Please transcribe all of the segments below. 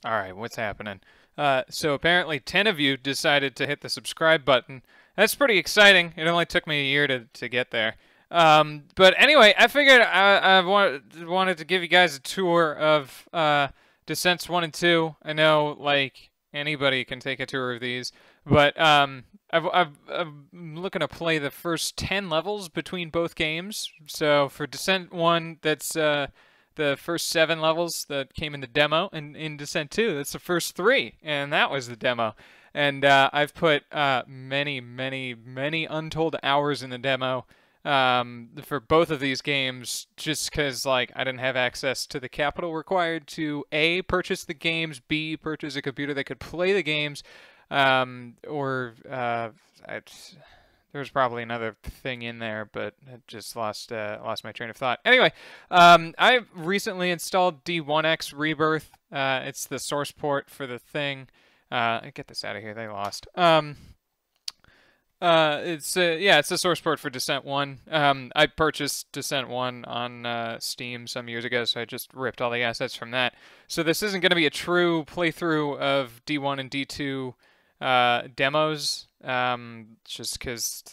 All right, what's happening? So apparently 10 of you decided to hit the subscribe button. That's pretty exciting. It only took me a year to get there. But anyway, I figured wanted to give you guys a tour of Descents 1 and 2. I know, like, anybody can take a tour of these, but I'm looking to play the first 10 levels between both games. So for Descent 1, that's the first 7 levels that came in the demo, and in Descent 2, that's the first 3, and that was the demo. And I've put many, many, many untold hours in the demo for both of these games, just because like I didn't have access to the capital required to A, purchase the games, B, purchase a computer that could play the games, or there was probably another thing in there, but I just lost my train of thought. Anyway, I recently installed D1X Rebirth. It's the source port for the thing. Get this out of here. They lost. It's the source port for Descent 1. I purchased Descent 1 on Steam some years ago, so I just ripped all the assets from that. So this isn't going to be a true playthrough of D1 and D2 demos. Just because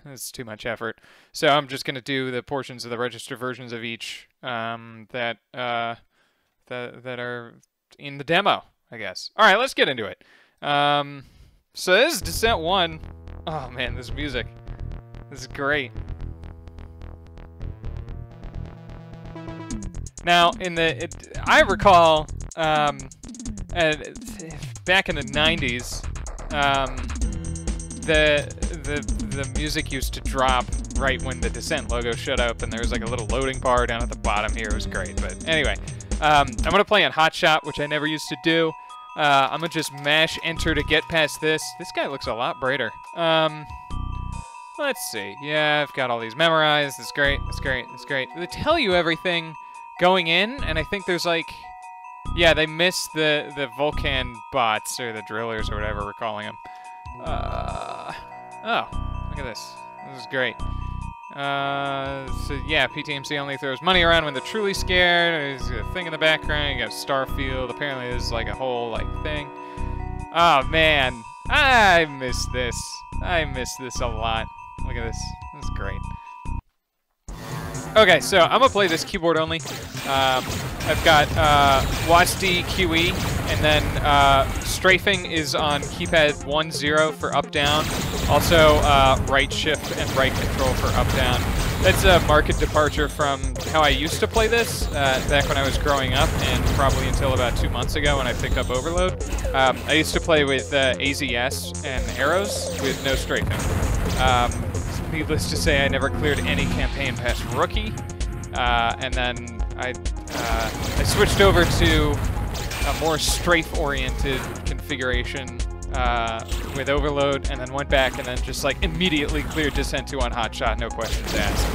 it's too much effort. So I'm just going to do the portions of the registered versions of each that are in the demo, I guess. All right, let's get into it. So this is Descent 1. Oh man, this music. This is great. Now, I recall back in the 90s, the music used to drop right when the Descent logo showed up, and there was like a little loading bar down at the bottom here. It was great. But anyway, I'm gonna play on Hotshot, which I never used to do. I'm gonna just mash enter to get past this. This guy looks a lot brighter. Let's see. Yeah, I've got all these memorized. That's great. That's great. That's great. They tell you everything going in, and I think there's like, yeah, they missed the Vulcan bots or the drillers or whatever we're calling them. Oh, look at this. This is great. So yeah, PTMC only throws money around when they're truly scared. There's a thing in the background. You got Starfield. Apparently there's like a whole like thing. Oh man, I miss this. I miss this a lot. Look at this. This is great. Okay, so I'm gonna play this keyboard only. I've got WASD QE, and then strafing is on keypad 1-0 for up down. Also right shift and right control for up down. That's a marked departure from how I used to play this back when I was growing up, and probably until about 2 months ago when I picked up Overload. I used to play with AZS and arrows with no strafing. Needless to say, I never cleared any campaign past Rookie, and then I switched over to a more strafe-oriented configuration with Overload, and then went back and then just like immediately cleared Descent 2 on Hotshot, no questions asked.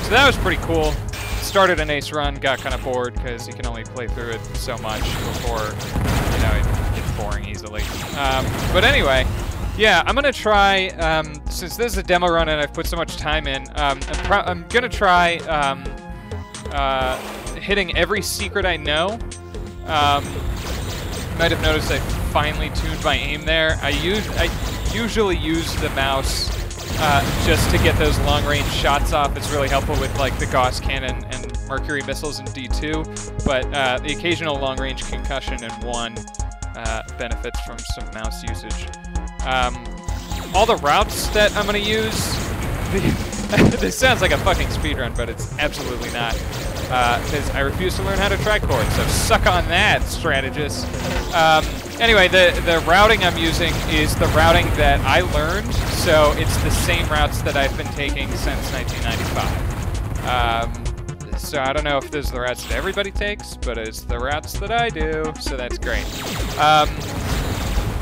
So that was pretty cool. Started an ace run, got kind of bored because you can only play through it so much before, you know, it gets boring easily. But anyway. Yeah, I'm gonna try, since this is a demo run and I've put so much time in, I'm gonna try hitting every secret I know. You might have noticed I finely tuned my aim there. I usually use the mouse just to get those long-range shots off. It's really helpful with like the Gauss cannon and Mercury missiles in D2, but the occasional long-range concussion in 1 benefits from some mouse usage. All the routes that I'm gonna use, this sounds like a fucking speedrun, but it's absolutely not, because I refuse to learn how to tricord, so suck on that, strategist. Anyway, the routing I'm using is the routing that I learned, so it's the same routes that I've been taking since 1995. So I don't know if those are the routes that everybody takes, but it's the routes that I do, so that's great.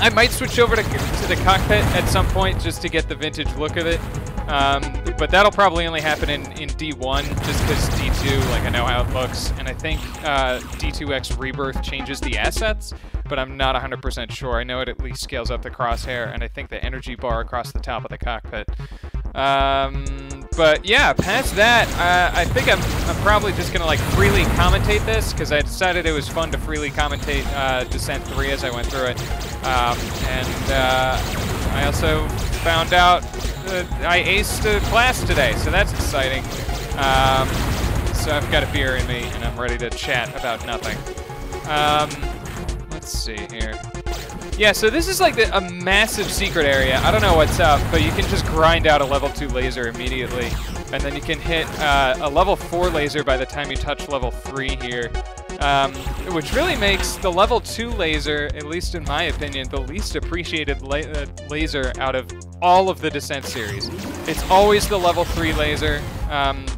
I might switch over to the cockpit at some point just to get the vintage look of it, but that'll probably only happen in D1 just because D2, like I know how it looks, and I think D2X Rebirth changes the assets, but I'm not 100% sure. I know it at least scales up the crosshair, and I think the energy bar across the top of the cockpit. But But yeah, past that, I think I'm probably just gonna like freely commentate this because I decided it was fun to freely commentate Descent 3 as I went through it, and I also found out that I aced a class today, so that's exciting. So I've got a beer in me and I'm ready to chat about nothing. Let's see here. Yeah, so this is like a massive secret area. I don't know what's up, but you can just grind out a level 2 laser immediately. And then you can hit a level 4 laser by the time you touch level 3 here. Which really makes the level 2 laser, at least in my opinion, the least appreciated laser out of all of the Descent series. It's always the level 3 laser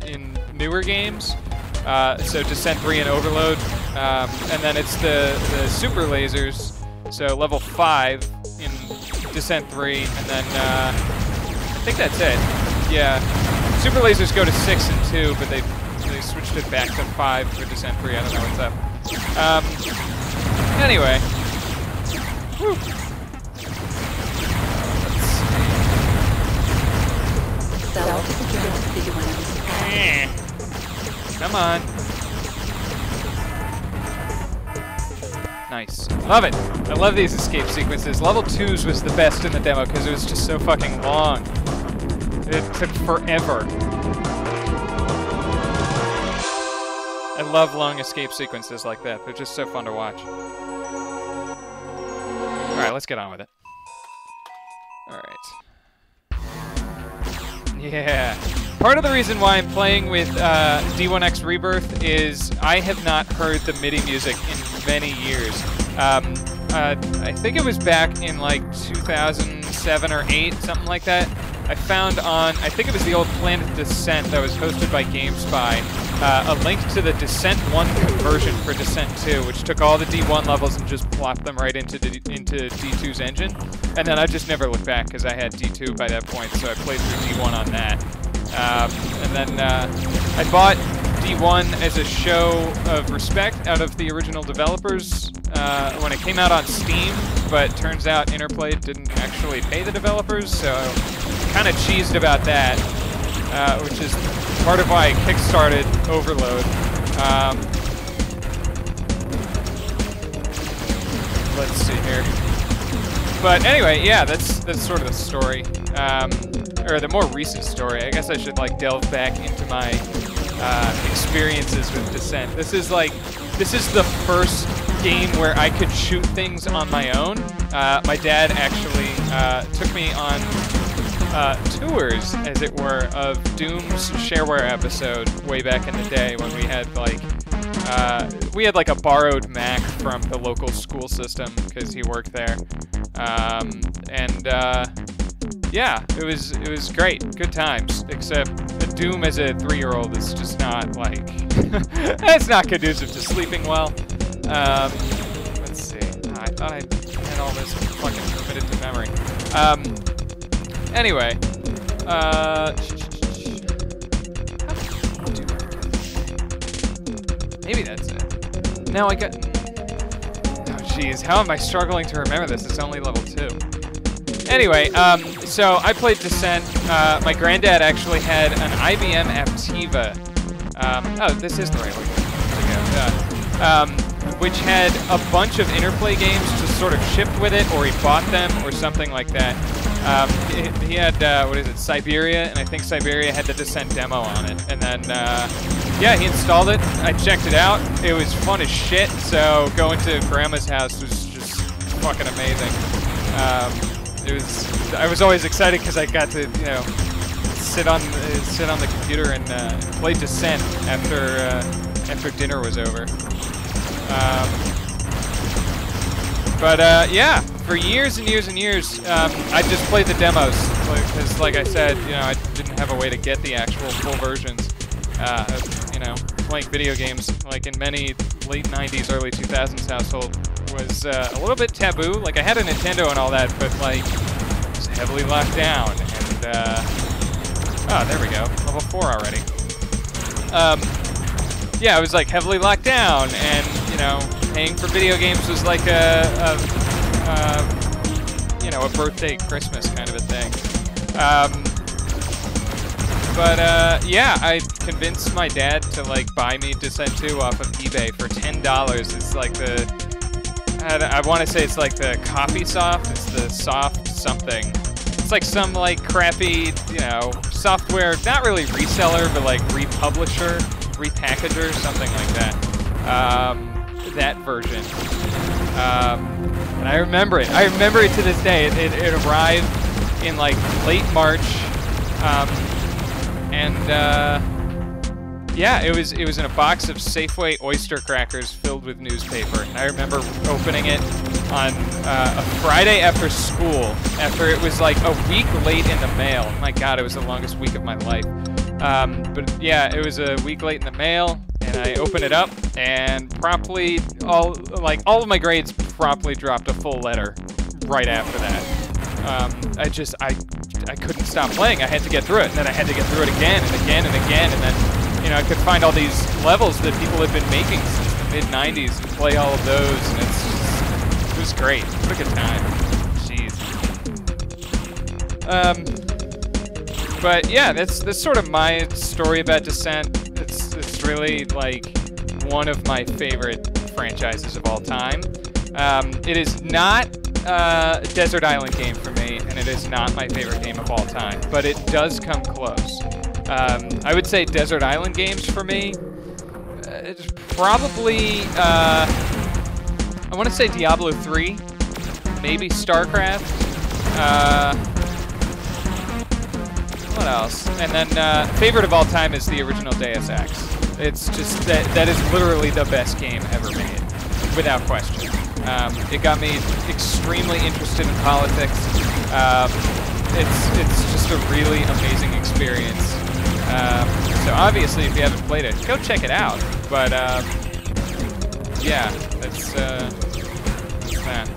in newer games. So Descent 3 and Overload. And then it's the super lasers. So level 5 in Descent 3, and then I think that's it. Yeah, super lasers go to 6 and 2, but they switched it back to 5 for Descent 3. I don't know what's up. Anyway, whew. Let's see. Come on. Nice. Love it. I love these escape sequences. Level 2's was the best in the demo because it was just so fucking long. It took forever. I love long escape sequences like that. They're just so fun to watch. Alright, let's get on with it. Alright. Yeah. Part of the reason why I'm playing with D1X Rebirth is I have not heard the MIDI music in many years. I think it was back in like 2007 or 8, something like that. I found on, I think it was the old Planet Descent that was hosted by GameSpy, a link to the Descent 1 conversion for Descent 2, which took all the D1 levels and just plopped them right into D2's engine. And then I just never looked back because I had D2 by that point, so I played through D1 on that. And then I bought D1 as a show of respect out of the original developers when it came out on Steam, but turns out Interplay didn't actually pay the developers, so kind of cheesed about that, which is part of why I kickstarted Overload. Let's see here. But anyway, yeah, that's sort of the story. Or the more recent story. I guess I should like delve back into my experiences with Descent. This is the first game where I could shoot things on my own. My dad actually took me on tours, as it were, of Doom's shareware episode way back in the day when we had like a borrowed Mac from the local school system because he worked there, yeah, it was great, good times. Except the Doom as a 3-year-old is just not like it's not conducive to sleeping well. Let's see. I thought I had all this fucking committed to memory. Anyway, maybe that's it. No, I got. Oh, jeez, how am I struggling to remember this? It's only level 2. Anyway, so I played Descent. My granddad actually had an IBM Aptiva. Oh, this is the right way to go. Which had a bunch of Interplay games just sort of shipped with it, or he bought them, or something like that. He had, what is it, Siberia, and I think Siberia had the Descent demo on it. And then, yeah, he installed it. I checked it out. It was fun as shit, so going to Grandma's house was just fucking amazing. I was always excited because I got to, you know, sit on the computer and play Descent after dinner was over. Yeah, for years and years and years, I just played the demos because, like I said, you know, I didn't have a way to get the actual full versions. You know, playing video games, like in many late 90s, early 2000s household, was a little bit taboo. Like, I had a Nintendo and all that, but like, it was heavily locked down. And oh, there we go, level 4 already. Yeah, it was like heavily locked down, and you know, paying for video games was like you know, a birthday, Christmas kind of a thing. But yeah, I convinced my dad to like buy me Descent 2 off of eBay for $10. It's like I want to say it's like the Copy Soft. It's the soft something. It's like some like crappy, you know, software, not really reseller, but like republisher, repackager, something like that. That version. And I remember it. I remember it to this day. It arrived in like late March. Yeah, it was in a box of Safeway oyster crackers filled with newspaper. And I remember opening it on a Friday after school, after it was like a week late in the mail. My God, it was the longest week of my life. But yeah, it was a week late in the mail, and I opened it up, and promptly all of my grades promptly dropped a full letter right after that. I couldn't stop playing. I had to get through it, and then I had to get through it again and again and again, and then, you know, I could find all these levels that people had been making since the mid-90s and play all of those, and it was great. What a good time. Jeez. But yeah, that's sort of my story about Descent. It's really like one of my favorite franchises of all time. It is not a Desert Island game for me, and it is not my favorite game of all time, but it does come close. I would say Desert Island games for me, it's probably, I want to say Diablo 3, maybe StarCraft, what else? And then favorite of all time is the original Deus Ex. It's just, that is literally the best game ever made, without question. It got me extremely interested in politics. It's just a really amazing experience. So obviously, if you haven't played it, go check it out. But yeah, that's that.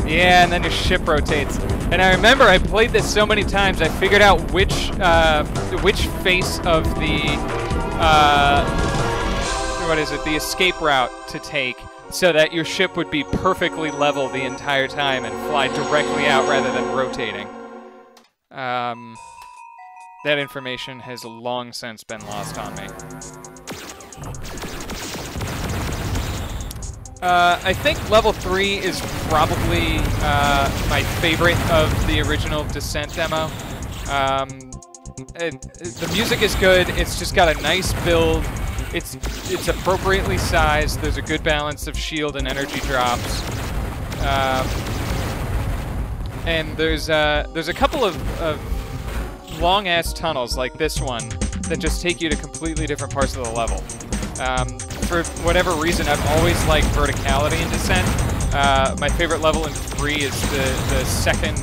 Yeah, and then your ship rotates. And I remember I played this so many times, I figured out which face of the, what is it, the escape route to take, so that your ship would be perfectly level the entire time and fly directly out rather than rotating. That information has long since been lost on me. I think level 3 is probably my favorite of the original Descent demo. The music is good. It's just got a nice build. It's appropriately sized. There's a good balance of shield and energy drops. And there's a couple of long-ass tunnels like this one that just take you to completely different parts of the level. For whatever reason, I've always liked verticality in Descent. My favorite level in 3 is the second,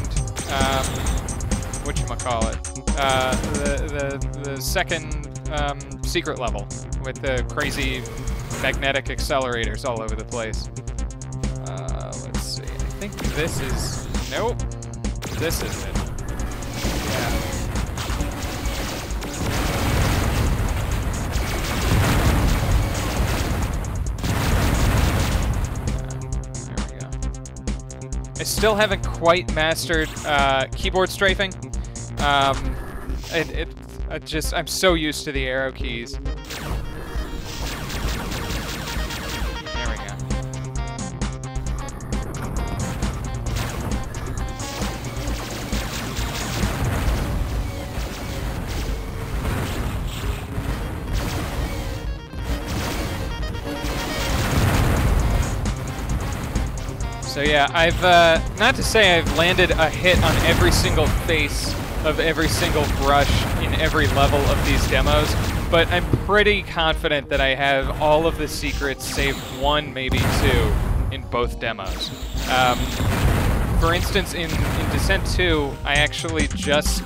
whatchamacallit, the second secret level with the crazy magnetic accelerators all over the place. Let's see, I think this is, nope, this is it. Yeah. I still haven't quite mastered keyboard strafing. I'm so used to the arrow keys. There we go. So yeah, I've, not to say I've landed a hit on every single face of every single brush in every level of these demos, but I'm pretty confident that I have all of the secrets save one, maybe two, in both demos. For instance, in Descent 2, I actually just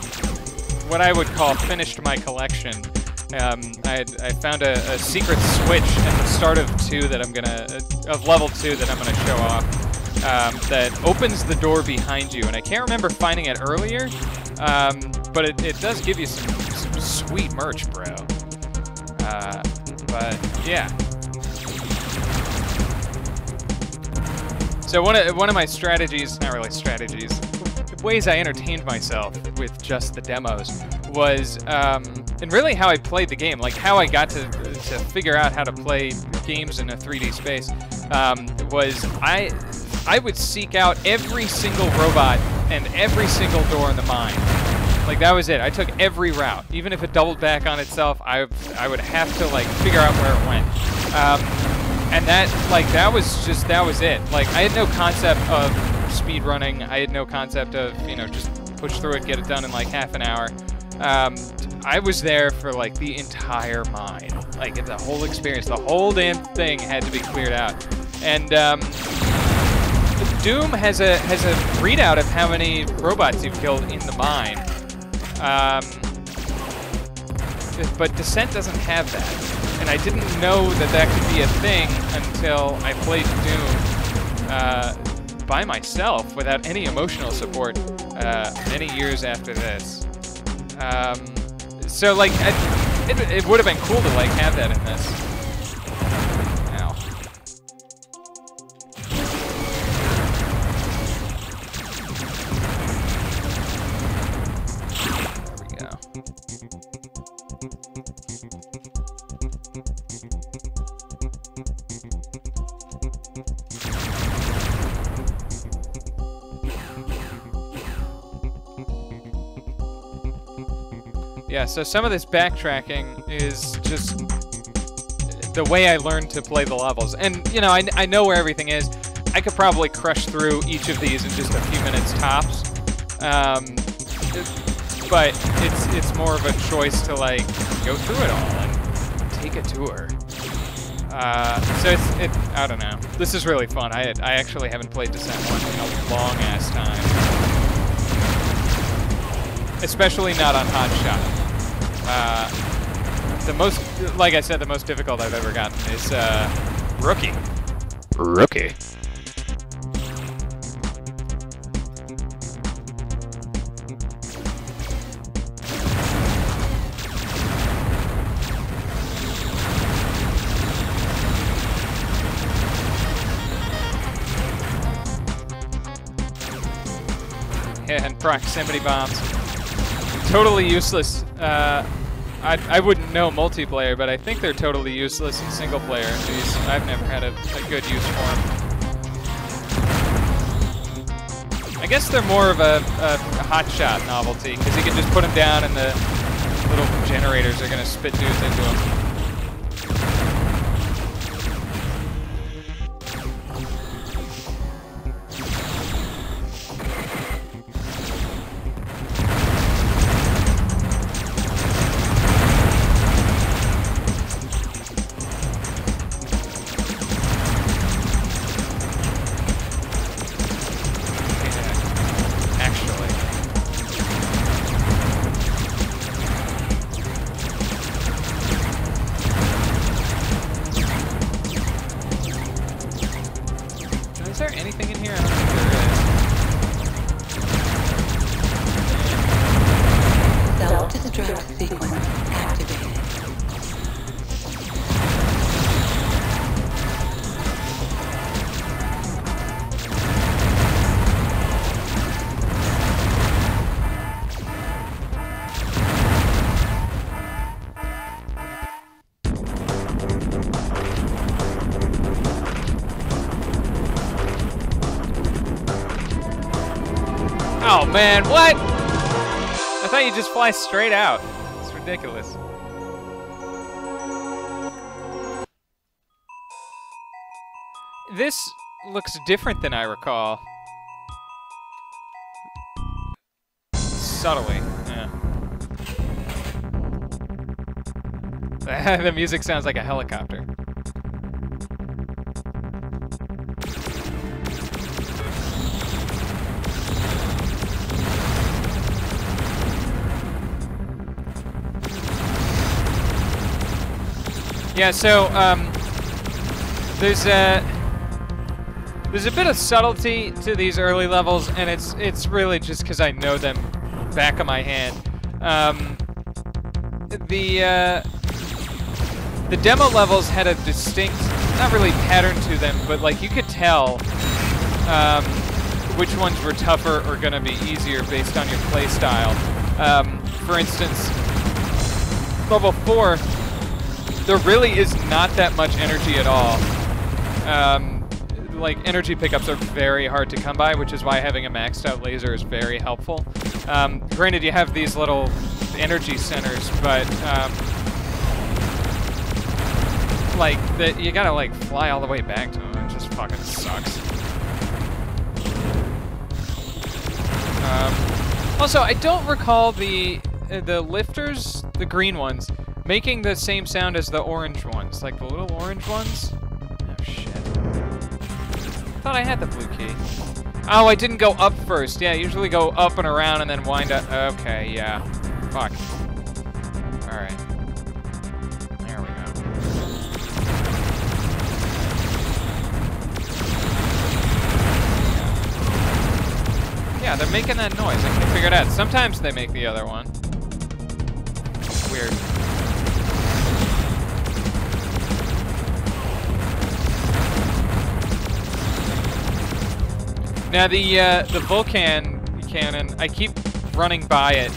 what I would call finished my collection. I found a secret switch at the start of level 2 that I'm gonna show off. That opens the door behind you, and I can't remember finding it earlier, but it does give you some sweet merch, bro. But yeah. So one of my strategies, not really strategies, ways I entertained myself with just the demos was, and really how I played the game, like how I got to figure out how to play games in a 3D space, was I would seek out every single robot and every single door in the mine. Like, that was it. I took every route. Even if it doubled back on itself, I would have to, like, figure out where it went. And that was it. Like, I had no concept of speed running. I had no concept of, you know, just push through it, get it done in, like, half an hour. I was there for, like, the entire mine. Like, the whole experience. The whole damn thing had to be cleared out. And, Doom has a readout of how many robots you've killed in the mine. But Descent doesn't have that. And I didn't know that could be a thing until I played Doom by myself without any emotional support many years after this. So, like, it would have been cool to, like, have that in this. Ow. There we go. Yeah, so some of this backtracking is just the way I learned to play the levels. And, you know, I know where everything is. I could probably crush through each of these in just a few minutes tops. But it's more of a choice to, like, go through it all and take a tour. So I don't know. This is really fun. I actually haven't played Descent 1 in a long-ass time. Especially not on Hotshot. Like I said, the most difficult I've ever gotten is Rookie. Rookie. Yeah, and proximity bombs. Totally useless. I wouldn't know multiplayer, but I think they're totally useless in single player. These, I've never had a good use for them. I guess they're more of a hotshot novelty, because you can just put them down and the little generators are going to spit dudes into them. Is there anything in here? I don't think there is. Self-destruct sequence activated. Oh man, what? I thought you just fly straight out. It's ridiculous. This looks different than I recall. Subtly, yeah. The music sounds like a helicopter. Yeah, so there's a bit of subtlety to these early levels, and it's really just because I know them back of my hand. The demo levels had a distinct, not really pattern to them, but like you could tell which ones were tougher or gonna be easier based on your play style. For instance, level 4, there really is not that much energy at all. Like energy pickups are very hard to come by, which is why having a maxed out laser is very helpful. Granted, you have these little energy centers, but like you gotta like fly all the way back to them. It just fucking sucks. Also, I don't recall the lifters, the green ones, making the same sound as the orange ones, like the little orange ones. Oh shit! I thought I had the blue key. Oh, I didn't go up first. Yeah, I usually go up and around and then wind up. Okay, yeah. Fuck. All right. There we go. Yeah, they're making that noise. I can figure it out. Sometimes they make the other one. Weird. Now the Vulcan cannon, I keep running by it.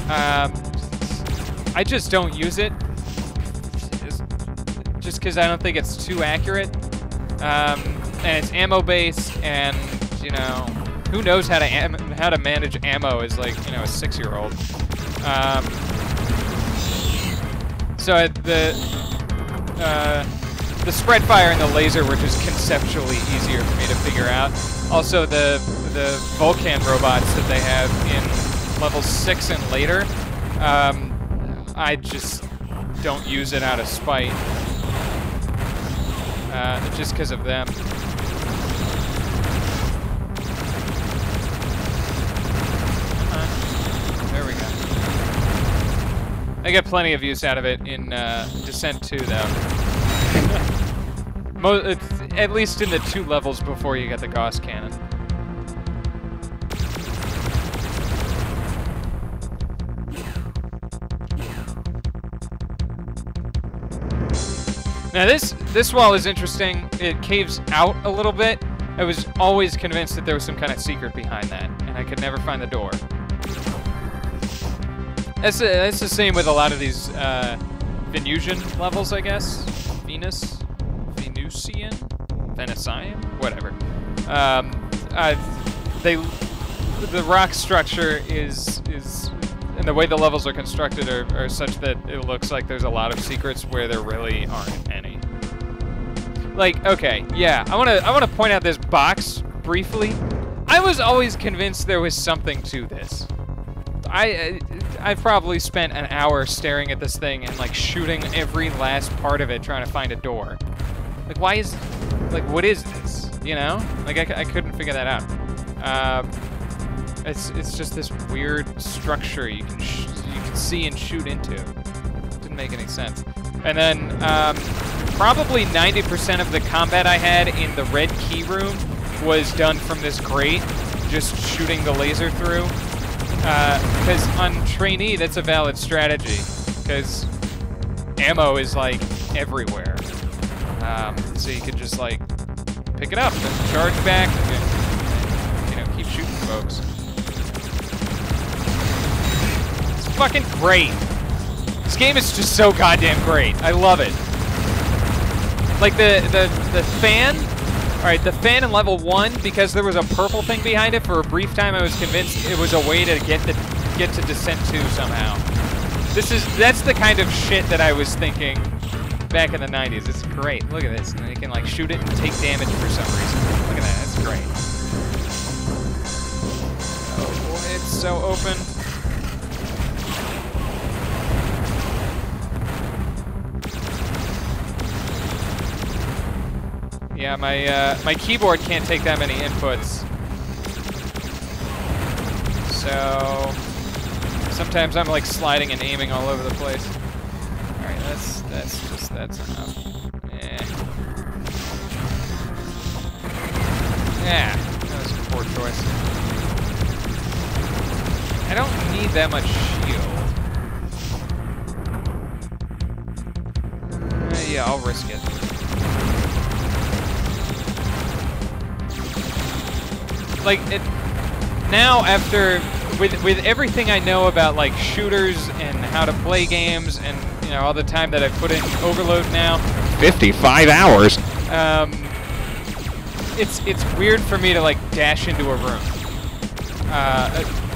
I just don't use it, just because I don't think it's too accurate. And it's ammo based, and you know, who knows how to manage ammo as like, you know, a 6-year-old. So the spread fire and the laser were just conceptually easier for me to figure out. Also, the Vulcan robots that they have in level 6 and later, I just don't use it out of spite, just because of them. There we go. I get plenty of use out of it in Descent 2, though. At least in the 2 levels before you get the Gauss cannon. Now this wall is interesting. It caves out a little bit. I was always convinced that there was some kind of secret behind that, and I could never find the door. That's the same with a lot of these Venusian levels, I guess. Venusian? Venusian? Whatever. The rock structure is and the way the levels are constructed are such that it looks like there's a lot of secrets where there really aren't any. Like, okay, yeah, I wanna point out this box briefly. I was always convinced there was something to this. I've probably spent an hour staring at this thing and like shooting every last part of it trying to find a door. Like, what is this? You know? Like, I couldn't figure that out. It's just this weird structure you can see and shoot into. Didn't make any sense. And then probably 90% of the combat I had in the red key room was done from this grate, just shooting the laser through. Because on trainee, that's a valid strategy, because ammo is like everywhere. So you could just like pick it up and charge back and, you know, keep shooting folks. It's fucking great. This game is just so goddamn great. I love it. Like the fan. All right, the fan in level 1, because there was a purple thing behind it. For a brief time, I was convinced it was a way to get to Descent 2 somehow. That's the kind of shit that I was thinking back in the 90s. It's great. Look at this. And you can like shoot it and take damage for some reason. Look at that. That's great. Oh boy, it's so open. Yeah, my keyboard can't take that many inputs. So sometimes I'm like sliding and aiming all over the place. All right, let's That's enough. Yeah, that was a poor choice. I don't need that much shield. Yeah, I'll risk it. Like, now after, with everything I know about, like, shooters and how to play games and, you know, all the time that I've put in Overload now. 55 hours! It's weird for me to, like, dash into a room.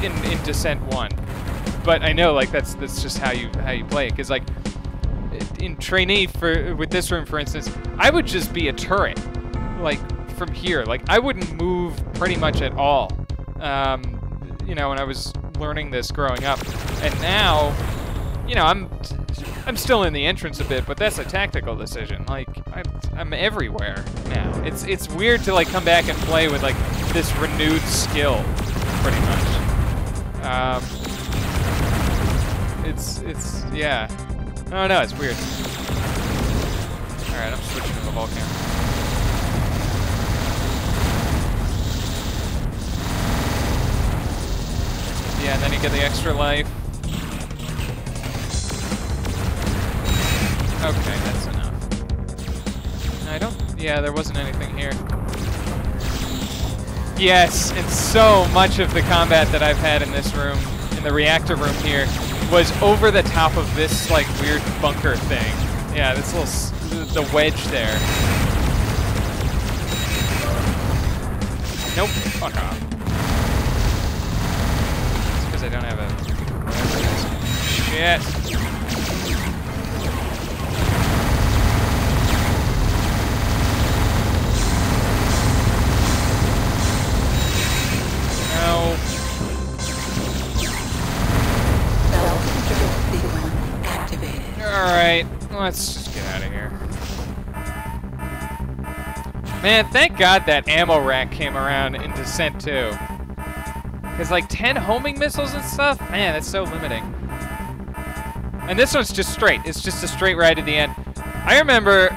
In Descent 1. But I know, like, that's just how you play it, because, like, in Trainee, with this room, for instance, I would just be a turret, like, from here. Like, I wouldn't move pretty much at all, you know, when I was learning this growing up. And now, you know, I'm still in the entrance a bit, but that's a tactical decision. Like, I'm everywhere now. It's weird to, like, come back and play with, like, this renewed skill, pretty much. Yeah. Oh no, it's weird. Alright, I'm switching to the Vulcan. Yeah, and then you get the extra life. Okay, that's enough. Yeah, there wasn't anything here. Yes, and so much of the combat that I've had in this room, in the reactor room here, was over the top of this, like, weird bunker thing. Yeah, this little, the wedge there. Nope, fuck off. It's because I don't have a... Shit. No. Alright, let's just get out of here. Man, thank God that ammo rack came around in Descent 2. Because, like, 10 homing missiles and stuff? Man, that's so limiting. And this one's just straight. It's just a straight ride to the end. I remember,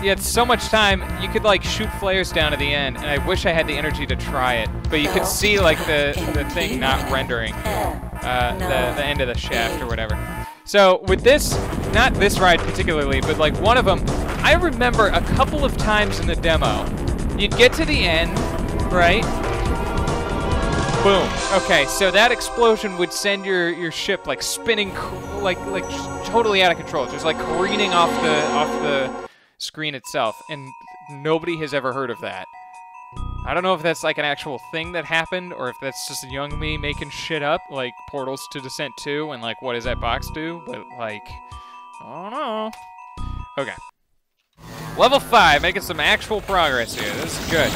you had so much time, you could, like, shoot flares down to the end, and I wish I had the energy to try it. But you could see, like, the thing not rendering. The end of the shaft or whatever. So with this, not this ride particularly, but like one of them, I remember a couple of times in the demo, you'd get to the end, right? Boom. Okay, so that explosion would send your ship like spinning, like totally out of control, just like careening off the screen itself, and nobody has ever heard of that. I don't know if that's like an actual thing that happened, or if that's just young me making shit up, like Portals to Descent 2, and like, what does that box do? But like, I don't know. Okay. Level 5, making some actual progress here. This is good.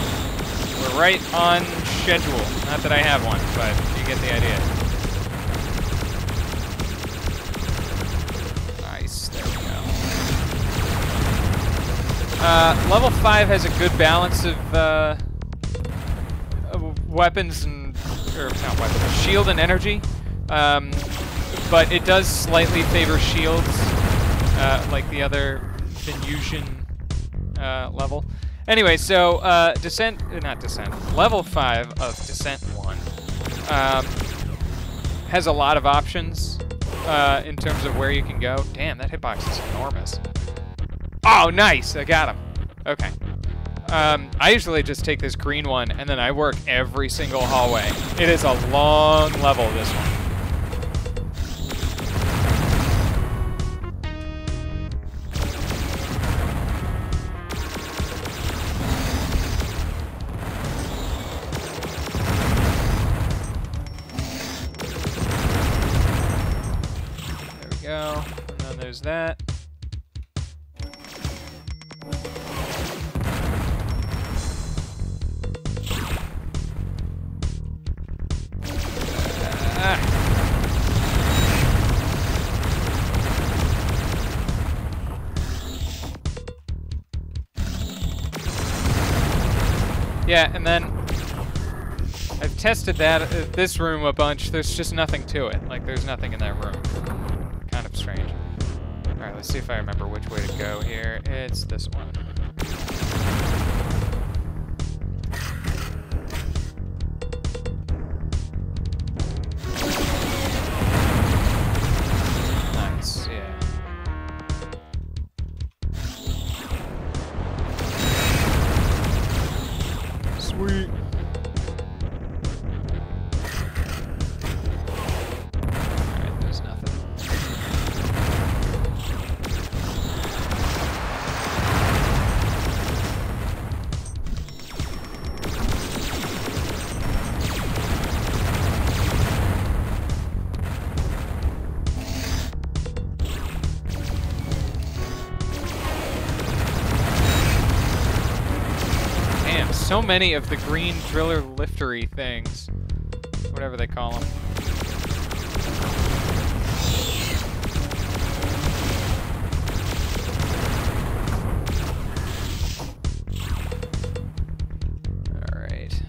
We're right on schedule. Not that I have one, but you get the idea. Nice, there we go. Level 5 has a good balance of, weapons and, or not weapons, shield and energy, but it does slightly favor shields, like the other Venusian level. Anyway, so level 5 of Descent 1 has a lot of options in terms of where you can go. Damn, that hitbox is enormous. Oh, nice, I got him. Okay. I usually just take this green one, and then I work every single hallway. It is a long level, this one. There we go, and then there's that. Yeah, and then I've tested this room a bunch. There's just nothing to it. Like, there's nothing in that room. Kind of strange. Alright, let's Let's see if I remember which way to go here. It's this one. Nice, yeah. Sweet. Alright, there's nothing. Damn, so many of the green driller liftery things. Whatever they call them. Alright.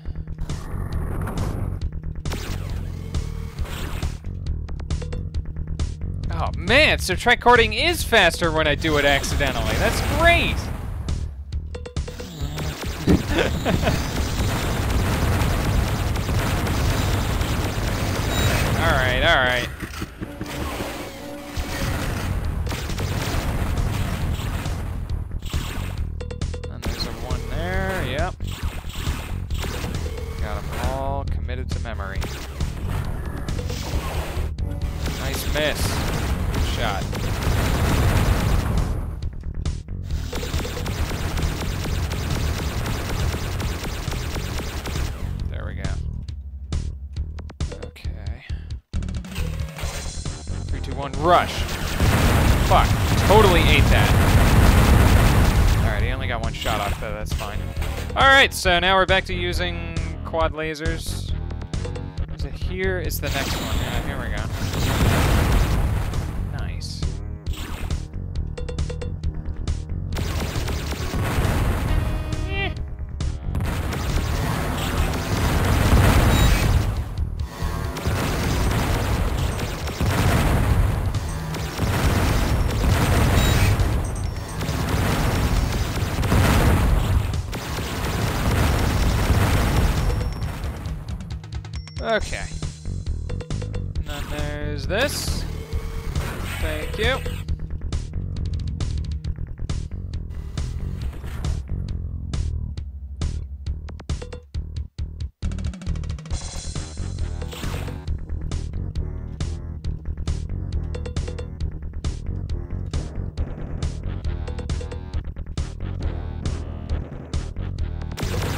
Oh man, so tricording is faster when I do it accidentally. That's great! Alright, alright. And there's a one there, yep. Got them all committed to memory. Nice miss. Good shot. There we go. Okay. 3, 2, 1, rush. Fuck. Totally ate that. Alright, he only got one shot off though, that's fine. Alright, so now we're back to using quad lasers. Is it here? It's the next one. Yeah, here we go. Nice. Okay. And then there's this. Thank you.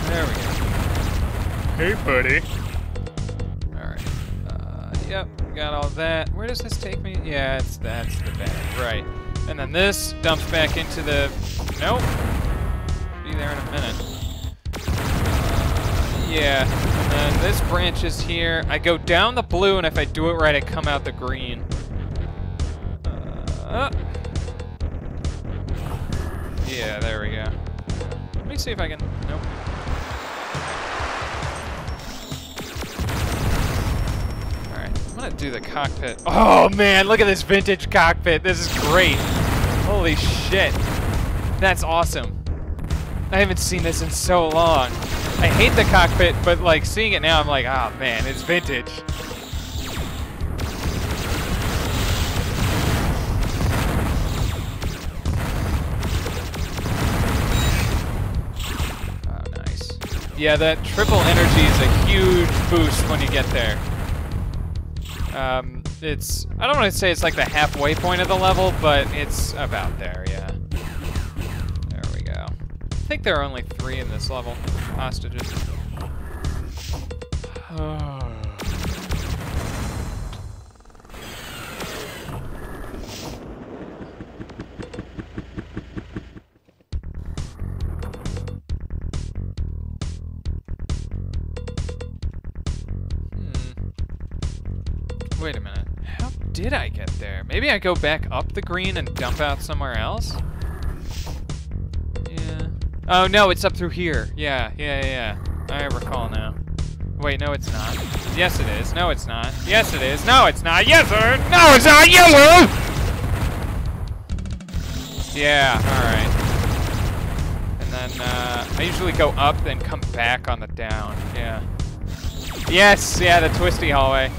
There we go. Hey, buddy. Yep, got all that. Where does this take me? Yeah, that's the bag, right. And then this dumps back into the... Nope. Be there in a minute. Yeah, and then this branches here. I go down the blue, and if I do it right, I come out the green. Yeah, there we go. Let me see if I can... Nope. I'm gonna do the cockpit. Oh man, look at this vintage cockpit. This is great. Holy shit. That's awesome. I haven't seen this in so long. I hate the cockpit, but like seeing it now, I'm like, oh man, it's vintage. Oh, nice. Yeah, that triple energy is a huge boost when you get there. It's, I don't want to say it's like the halfway point of the level, but it's about there, yeah. There we go. I think there are only 3 in this level, hostages. Wait a minute. How did I get there? Maybe I go back up the green and dump out somewhere else? Yeah. Oh, no, it's up through here. Yeah. I recall now. Wait, no, it's not. Yes, it is. No, it's not. Yes, it is. No, it's not. Yes, sir. No, it's not. Yes, sir. Yeah, alright. And then, I usually go up, then come back on the down. Yeah. Yes! Yeah, the twisty hallway.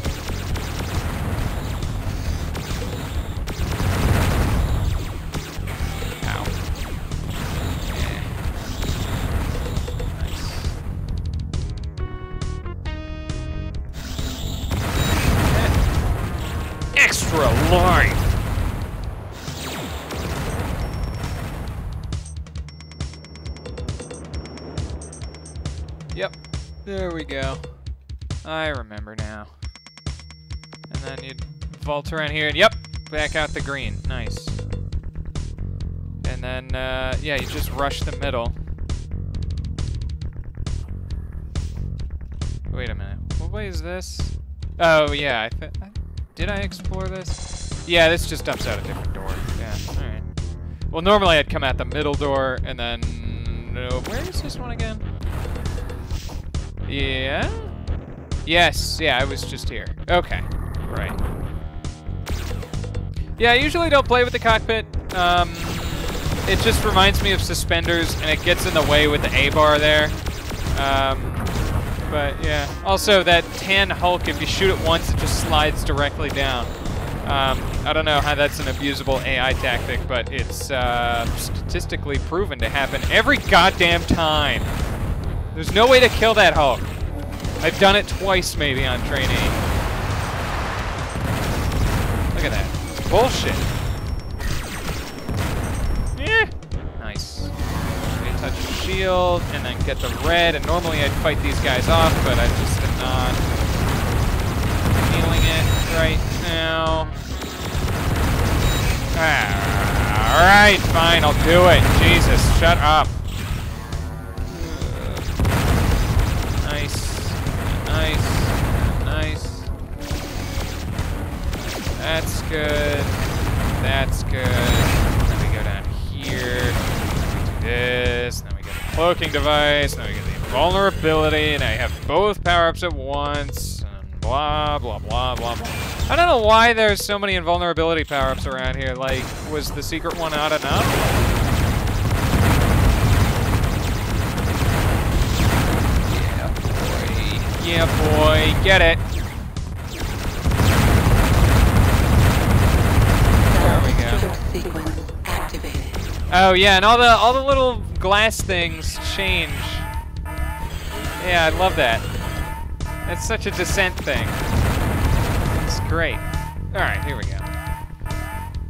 Ow. Yeah. Nice. Extra life! Yep, there we go. I remember now. And then you'd vault around here and yep, back out the green. Nice. And then, yeah, you just rush the middle. Wait a minute, what way is this? Oh, yeah, did I explore this? Yeah, this just dumps out a different door. Yeah, alright. Well, normally I'd come out the middle door and then, where is this one again? Yeah? Yes, yeah, I was just here. Okay, right. Yeah, I usually don't play with the cockpit. It just reminds me of suspenders, and it gets in the way with the A-bar there. But yeah, also that tan Hulk, if you shoot it once, it just slides directly down. I don't know how that's an abusable AI tactic, but it's statistically proven to happen every goddamn time. There's no way to kill that Hulk. I've done it twice maybe on trainee. Look at that. It's bullshit. Yeah. Nice. Okay, touch the shield and then get the red. And normally I'd fight these guys off, but I just am not feeling it right now. Alright, fine, I'll do it. Jesus, shut up. Nice. Nice. Nice. That's good. That's good. Then we go down here. We do this. Then we get the cloaking device. Then we get the invulnerability. And I have both power-ups at once. And blah, blah, blah, blah, blah. I don't know why there's so many invulnerability power-ups around here. Like, was the secret one not enough? Yeah, boy, get it. There we go. Oh yeah, and all the little glass things change. Yeah, I love that. That's such a descent thing. It's great. All right, here we go.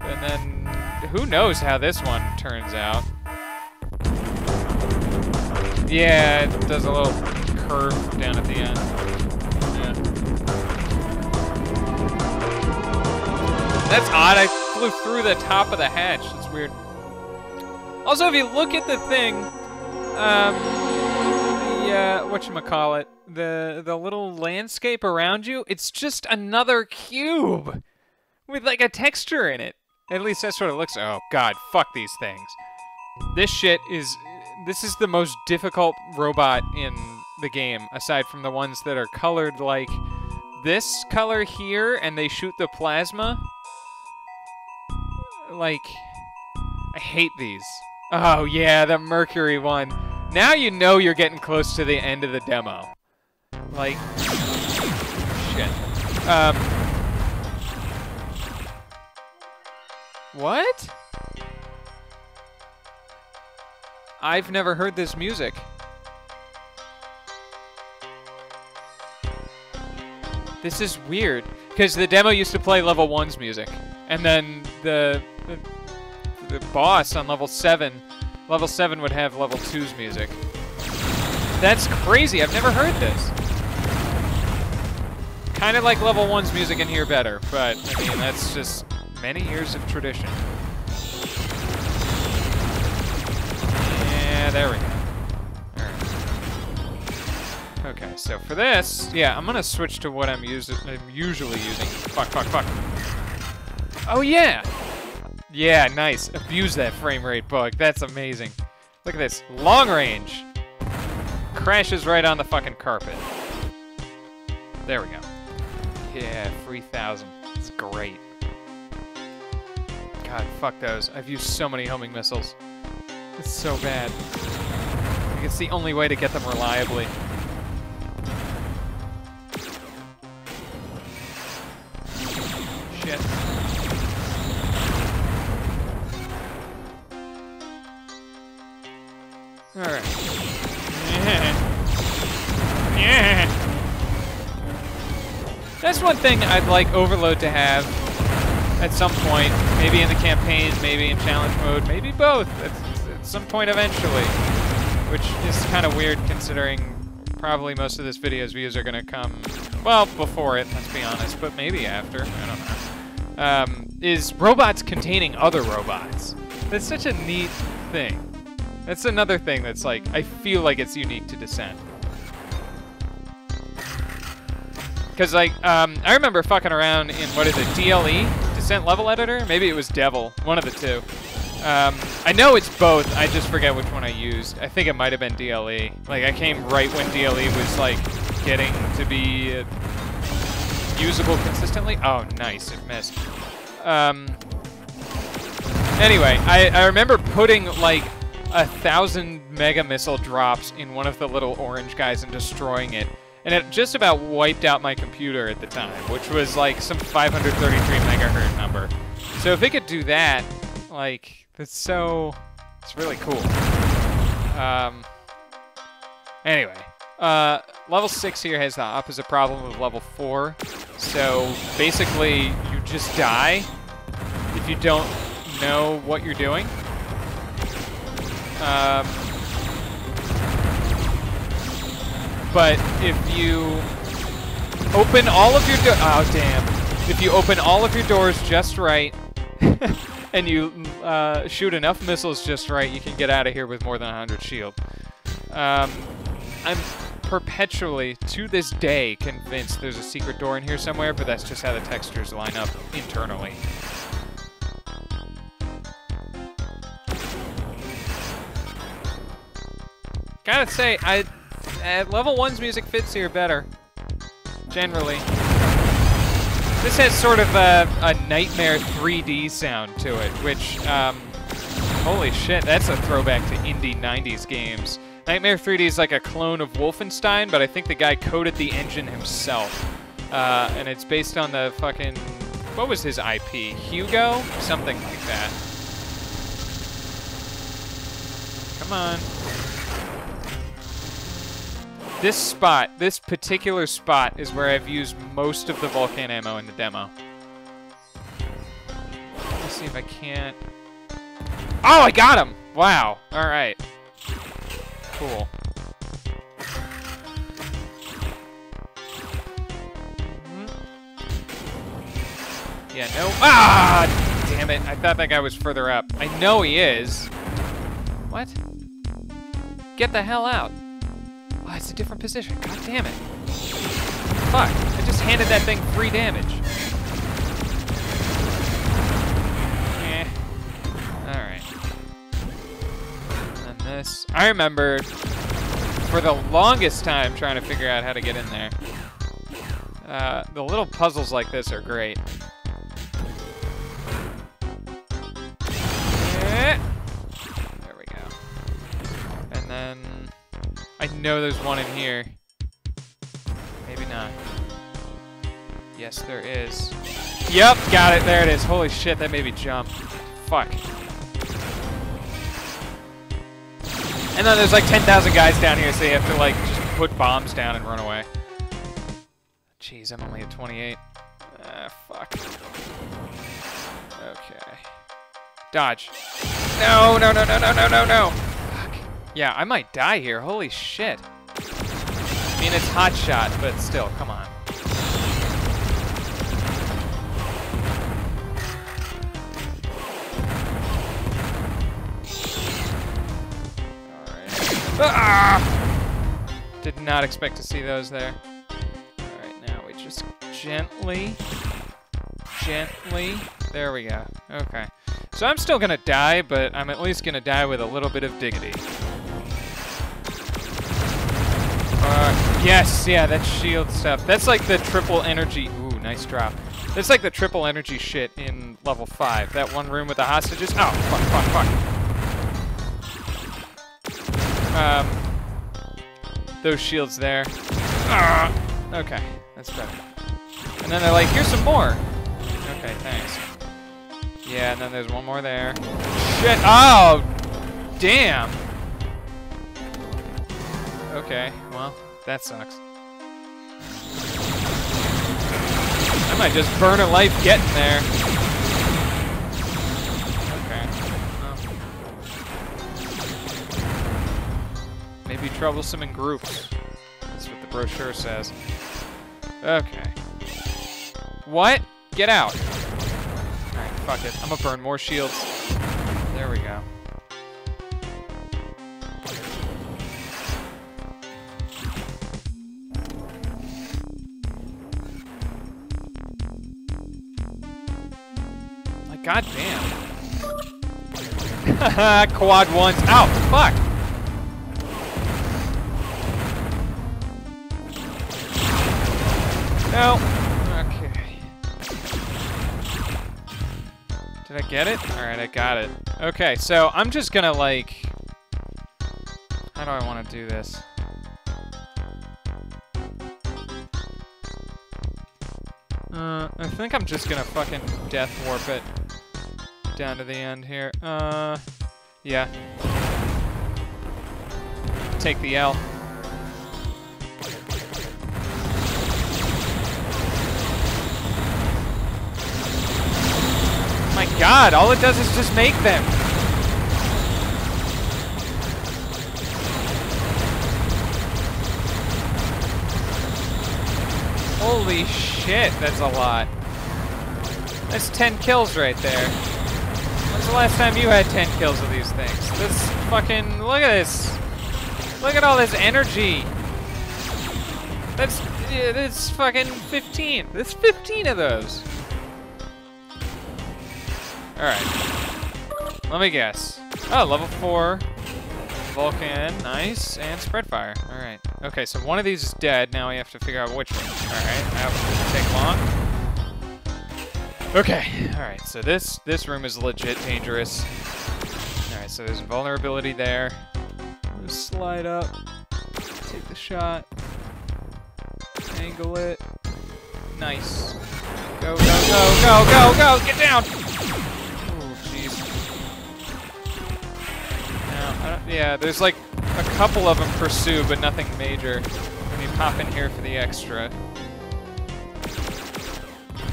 And then who knows how this one turns out? Yeah, it does a little curve down at the end. Yeah. That's odd. I flew through the top of the hatch. That's weird. Also, if you look at the thing, whatchamacallit, the little landscape around you, it's just another cube with like a texture in it. At least that's what it looks like. Oh god, fuck these things. This is the most difficult robot in the game, aside from the ones that are colored like this color here, and they shoot the plasma. Like, I hate these. Oh yeah, the Mercury one. Now you know you're getting close to the end of the demo. Like, shit. What? I've never heard this music. This is weird, because the demo used to play level 1's music, and then the boss on level 7 would have level 2's music. That's crazy, I've never heard this. Kind of like level 1's music in here better, but, I mean, that's just many years of tradition. Yeah, there we go. Okay, so for this, yeah, I'm gonna switch to what I'm usually using. Fuck, fuck, fuck. Oh yeah! Yeah, nice. Abuse that frame rate bug. That's amazing. Look at this. Long range. Crashes right on the fucking carpet. There we go. Yeah, 3,000. It's great. God, fuck those. I've used so many homing missiles. It's so bad. I think it's the only way to get them reliably. Shit. Alright. Yeah. That's one thing I'd like Overload to have at some point. Maybe in the campaign, maybe in challenge mode, maybe both at some point eventually. Which is kind of weird considering probably most of this video's views are going to come, well, before it, let's be honest, but maybe after. I don't know. Is robots containing other robots. That's such a neat thing. That's another thing that's like, I feel like it's unique to Descent. Because like, I remember fucking around in, what is it, DLE? Descent Level Editor? Maybe it was Devil, one of the two. I know it's both, I just forget which one I used. I think it might have been DLE. Like, I came right when DLE was like, getting to be usable consistently. Oh, nice, it missed. Anyway, I remember putting like 1,000 mega missile drops in one of the little orange guys and destroying it. And it just about wiped out my computer at the time, which was like some 533 megahertz number. So if it could do that, like, it's really cool. Anyway, level 6 here has the opposite problem of level 4. So basically, you just die if you don't know what you're doing. But if you open all of your oh damn. If you open all of your doors just right, and you shoot enough missiles just right, you can get out of here with more than 100 shield. I'm perpetually, to this day, convinced there's a secret door in here somewhere, but that's just how the textures line up internally. Gotta say, level 1's music fits here better, generally. This has sort of a Nightmare 3D sound to it, which, holy shit, that's a throwback to indie 90s games. Nightmare 3D is like a clone of Wolfenstein, but I think the guy coded the engine himself. And it's based on the fucking, what was his IP? Hugo? Something like that. Come on. This spot, this particular spot, is where I've used most of the Vulcan ammo in the demo. Let's see if I can't... Oh, I got him! Wow. Alright. Cool. Yeah, no... Ah! Damn it. I thought that guy was further up. I know he is. What? Get the hell out. Oh, it's a different position. God damn it. Fuck. I just handed that thing free damage. Eh. Alright. And this. I remember for the longest time trying to figure out how to get in there. The little puzzles like this are great. There we go. And then... I know there's one in here. Maybe not. Yes, there is. Yep, got it. There it is. Holy shit, that made me jump. Fuck. And then there's like 10,000 guys down here, so you have to like just put bombs down and run away. Jeez, I'm only at 28. Ah, fuck. Okay. Dodge. No, no, no, no, no, no, no, no. Yeah, I might die here. Holy shit. I mean, it's hot shot, but still, come on. Alright. Ah! Did not expect to see those there. Alright, now we just gently... There we go. Okay. So I'm still gonna die, but I'm at least gonna die with a little bit of dignity. Yes, yeah, that's shield stuff. That's like the triple energy. Ooh, nice drop. It's like the triple energy shit in level 5. That one room with the hostages. Oh, fuck. Those shields there. Okay, that's better. And then they're like, here's some more. Okay, thanks. Yeah, and then there's one more there. Shit. Oh, damn. Okay, well, that sucks. I might just burn a life getting there. Okay. Well. Maybe troublesome in groups. That's what the brochure says. Okay. What? Get out. Alright, fuck it. I'm gonna burn more shields. There we go. God damn. Quad ones. Ow, fuck. No. Okay. Did I get it? Alright, I got it. Okay, so I'm just gonna like... How do I want to do this? I think I'm just gonna fucking death warp it down to the end here. Yeah. Take the L. My God, all it does is just make them. Holy shit, that's a lot. That's 10 kills right there. When's the last time you had 10 kills of these things? This fucking, look at this. Look at all this energy. That's fucking 15. There's 15 of those. Alright. Let me guess. Oh, level 4. Vulcan, nice, and spread fire. Alright. Okay, so one of these is dead. Now we have to figure out which one. Alright, that won't take long. Okay, alright, so this room is legit dangerous. Alright, so there's vulnerability there. Just slide up. Take the shot. Angle it. Nice. Go, go, go, go, go, go! Get down! Oh, jeez. Yeah, there's like a couple of them pursue, but nothing major. When you pop in here for the extra.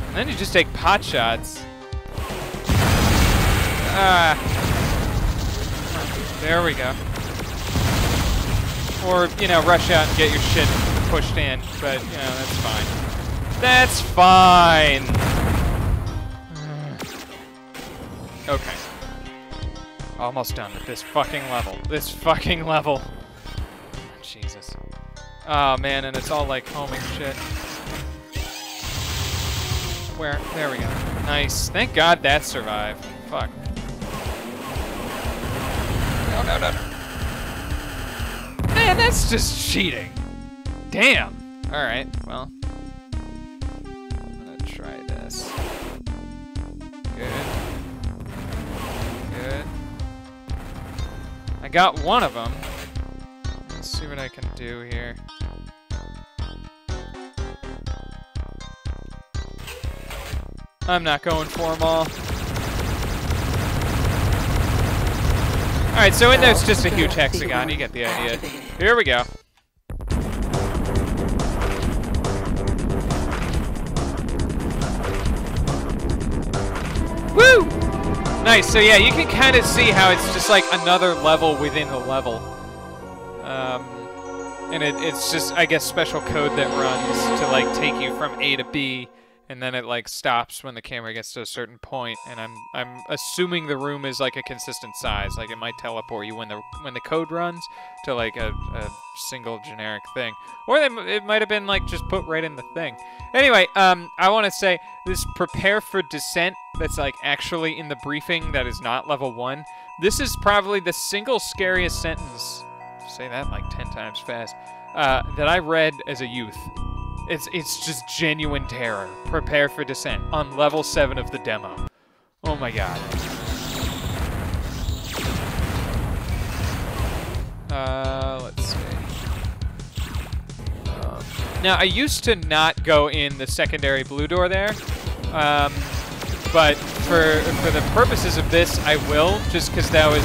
And then you just take pot shots. There we go. Or, you know, rush out and get your shit pushed in, but, you know, that's fine. That's fine! Okay. Almost done with this fucking level. This fucking level. Jesus. Oh, man, and it's all like homing shit. Where? There we go. Nice. Thank God that survived. Fuck. No, no, no, no. Man, that's just cheating. Damn. Alright, well. I'm gonna try this. Good. Good. I got one of them. Let's see what I can do here. I'm not going for them all. Alright, so in there's just a huge hexagon. You get the idea. Here we go. Woo! Nice, so yeah, you can kind of see how it's just like another level within a level. And it's just, I guess, special code that runs to like take you from A to B, and then it like stops when the camera gets to a certain point, and I'm assuming the room is like a consistent size, like it might teleport you when the code runs to like a single generic thing, or it might have been like just put right in the thing. Anyway, I want to say this prepare for descent that's like actually in the briefing that is not level 1. This is probably the single scariest sentence, say that like 10 times fast, that I read as a youth. It's just genuine terror. Prepare for descent on level 7 of the demo. Oh my god. Let's see. Now, I used to not go in the secondary blue door there, but for the purposes of this, I will, just because that was,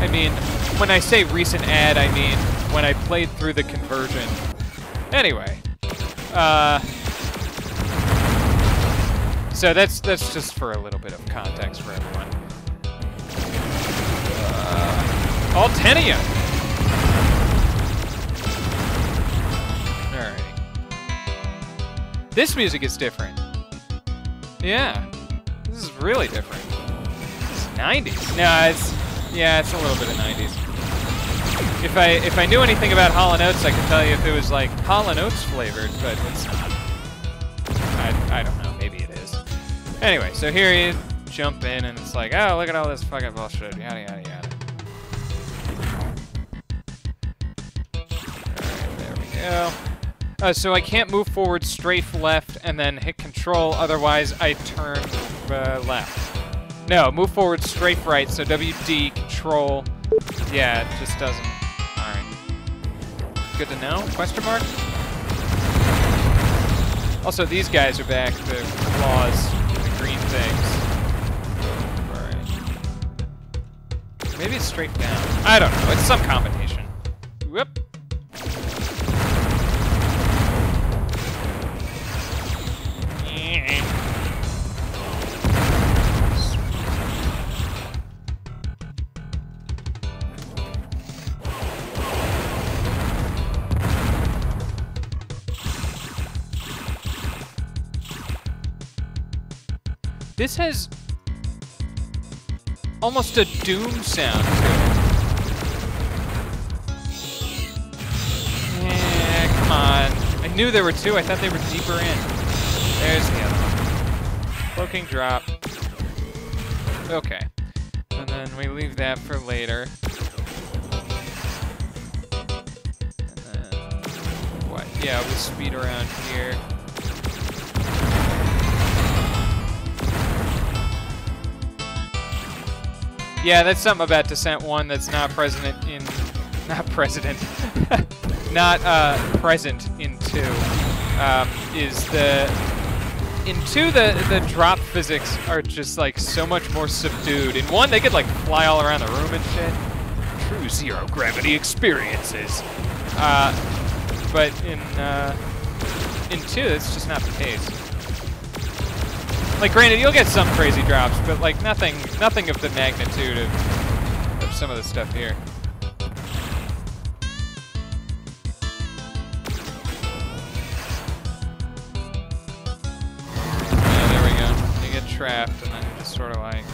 I mean, when I say recent ad, I mean when I played through the conversion. Anyway, so that's just for a little bit of context for everyone. All 10 of you. Alright. This music is different. Yeah. This is really different. It's 90s. No, it's a little bit of 90s. If I knew anything about Hall & Oates, I could tell you if it was like Hall & Oates flavored, but it's not. I don't know. Maybe it is. Anyway, so here you jump in and it's like, oh, look at all this fucking bullshit. Yada, yada, yada. So I can't move forward, strafe left, and then hit control, otherwise I turn left. No, move forward, strafe right, so WD, control. Yeah, it just doesn't. Alright. Good to know? Question mark? Also, these guys are back, the claws, the green things. Alright. Maybe it's straight down. I don't know, it's some combination. Whoop. This has almost a Doom sound to it. Yeah, come on. I knew there were two. I thought they were deeper in. There's the other one. Cloaking drop. Okay. And then we leave that for later. And then, what? Yeah, we speed around here. Yeah, that's something about Descent 1 that's not present in... Not present in 2. Is the... In 2, the drop physics are just, like, so much more subdued. In 1, they could, like, fly all around the room and shit. True zero-gravity experiences. But in 2, it's just not the case. Like, granted, you'll get some crazy drops, but like nothing of the magnitude of some of the stuff here. Yeah, there we go. You get trapped, and then you just sort of like.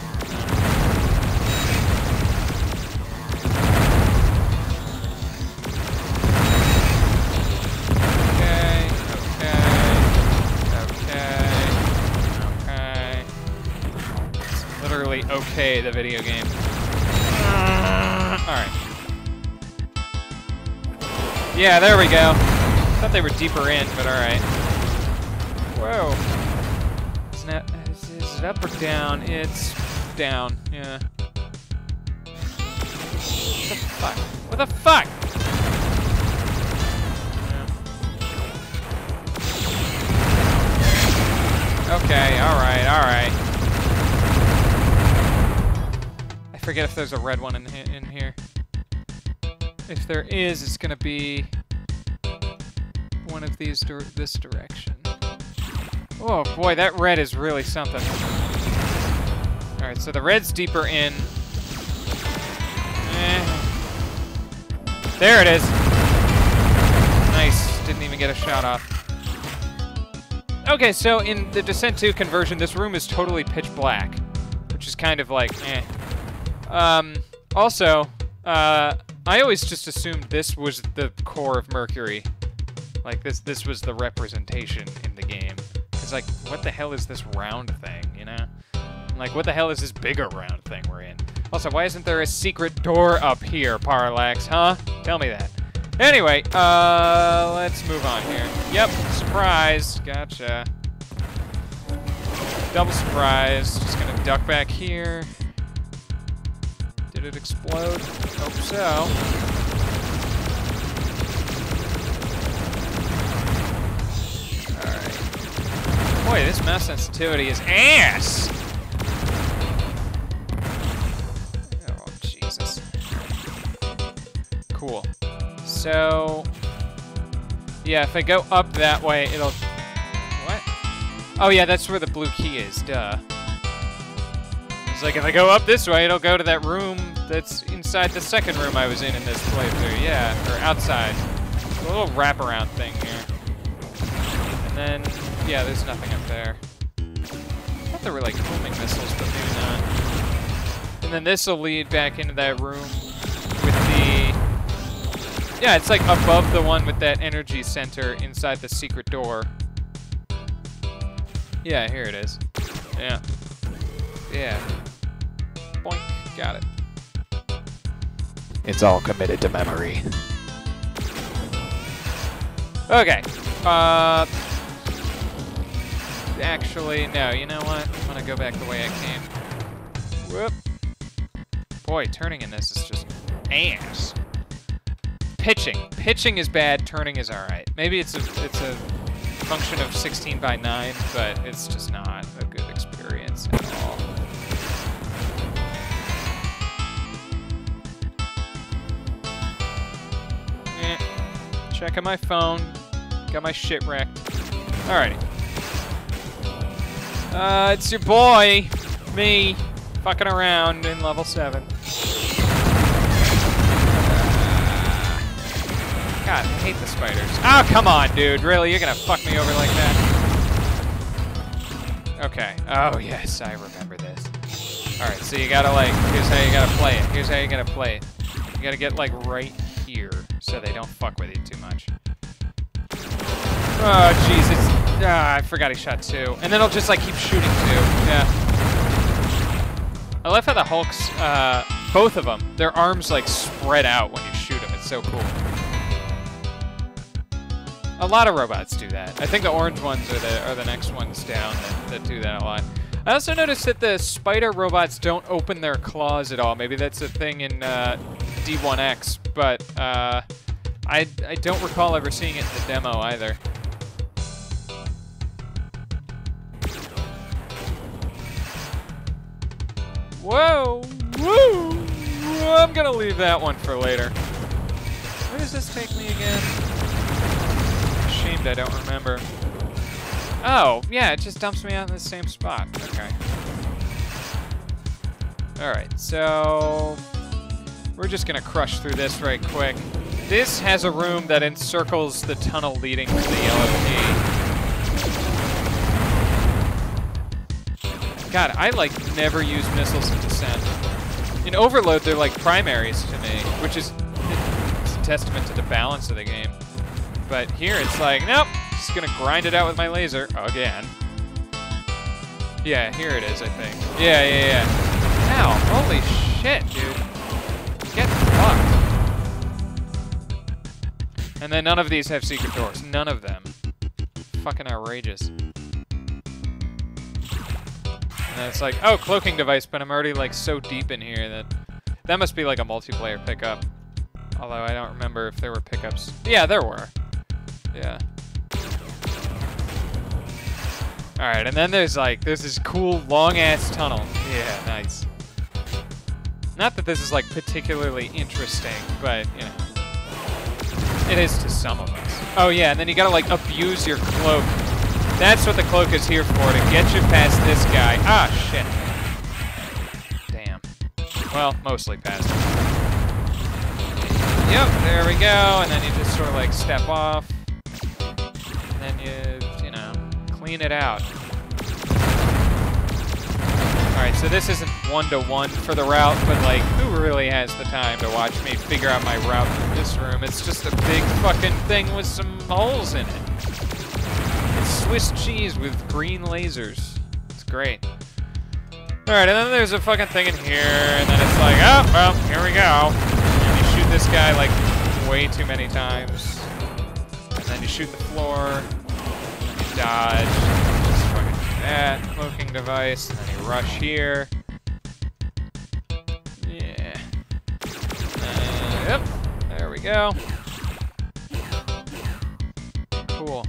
Okay, the video game. Alright. Yeah, there we go. Thought they were deeper in, but alright. Whoa. Is it up or down? It's down, yeah. What the fuck? What the fuck? Yeah. Okay, alright, alright. I forget if there's a red one in here. If there is, it's gonna be one of these this direction. Oh boy, that red is really something. Alright, so the red's deeper in. There it is. Nice. Didn't even get a shot off. Okay, so in the Descent 2 conversion, this room is totally pitch black, which is kind of like, eh. Also, I always just assumed this was the core of Mercury. Like, this was the representation in the game. It's like, what the hell is this round thing, you know? Like, what the hell is this bigger round thing we're in? Also, why isn't there a secret door up here, Parallax, huh? Tell me that. Anyway, let's move on here. Yep, surprise. Gotcha. Double surprise. Just gonna duck back here. Did it explode? Hope so. Alright. Boy, this mouse sensitivity is ass! Oh, Jesus. Cool. So... yeah, if I go up that way, it'll... what? Oh yeah, that's where the blue key is, duh. It's like, if I go up this way, it'll go to that room that's inside the second room I was in this playthrough. Yeah, or outside. A little wraparound thing here. And then, yeah, there's nothing up there. I thought there were like homing missiles, but maybe not. And then this will lead back into that room with the... yeah, it's like above the one with that energy center inside the secret door. Yeah, here it is. Yeah. Yeah. Boink. Got it. It's all committed to memory. Okay. Actually, no. You know what? I'm gonna go back the way I came. Whoop. Boy, turning in this is just ass. Pitching. Pitching is bad. Turning is all right. Maybe it's a function of 16 by 9, but it's just not a good experience at all. Checking my phone. Got my shit wrecked. Alrighty. It's your boy, me, fucking around in level 7. God, I hate the spiders. Oh, come on, dude. Really? You're gonna fuck me over like that? Okay. Oh, yes, I remember this. Alright, so you gotta, like, here's how you gotta play it. Here's how you gotta play it. You gotta get, like, right here so they don't fuck with you too much. Oh, jeez, it's... I forgot he shot 2. And then he'll just, like, keep shooting 2. Yeah. I love how the Hulks, both of them, their arms, like, spread out when you shoot them. It's so cool. A lot of robots do that. I think the orange ones are the next ones down that do that a lot. I also noticed that the spider robots don't open their claws at all. Maybe that's a thing in D1X, but I don't recall ever seeing it in the demo either. Whoa! Woo! I'm gonna leave that one for later. Where does this take me again? Ashamed I don't remember. Oh, yeah, it just dumps me out in the same spot. Okay. Alright, so... we're just gonna crush through this right quick. This has a room that encircles the tunnel leading to the LFP. God, I, like, never use missiles in Descent. In Overload, they're like primaries to me, which is it's a testament to the balance of the game. But here it's like, nope, just gonna grind it out with my laser again. Yeah, here it is, I think. Yeah. Ow, holy shit, dude. Get fucked. And then none of these have secret doors. None of them. Fucking outrageous. And then it's like, oh, cloaking device, but I'm already like so deep in here that must be like a multiplayer pickup. Although I don't remember if there were pickups. Yeah, there were. Yeah. Alright, and then there's this cool long-ass tunnel. Yeah, nice. Not that this is like particularly interesting, but, you know. It is to some of us. Oh yeah, and then you gotta like abuse your cloak. That's what the cloak is here for, to get you past this guy. Ah, shit. Damn. Well, mostly past him. Yep, there we go, and then you just sort of like step off. And then you know, clean it out. Alright, so this isn't one-to-one for the route, but like, who really has the time to watch me figure out my route through this room? It's just a big fucking thing with some holes in it. It's Swiss cheese with green lasers. It's great. Alright, and then there's a fucking thing in here, and then it's like, oh, well, here we go. And you shoot this guy like way too many times. And then you shoot the floor, and then you dodge, just fucking do that, cloaking device, and then you rush here. Yeah. Yep, there we go. Cool.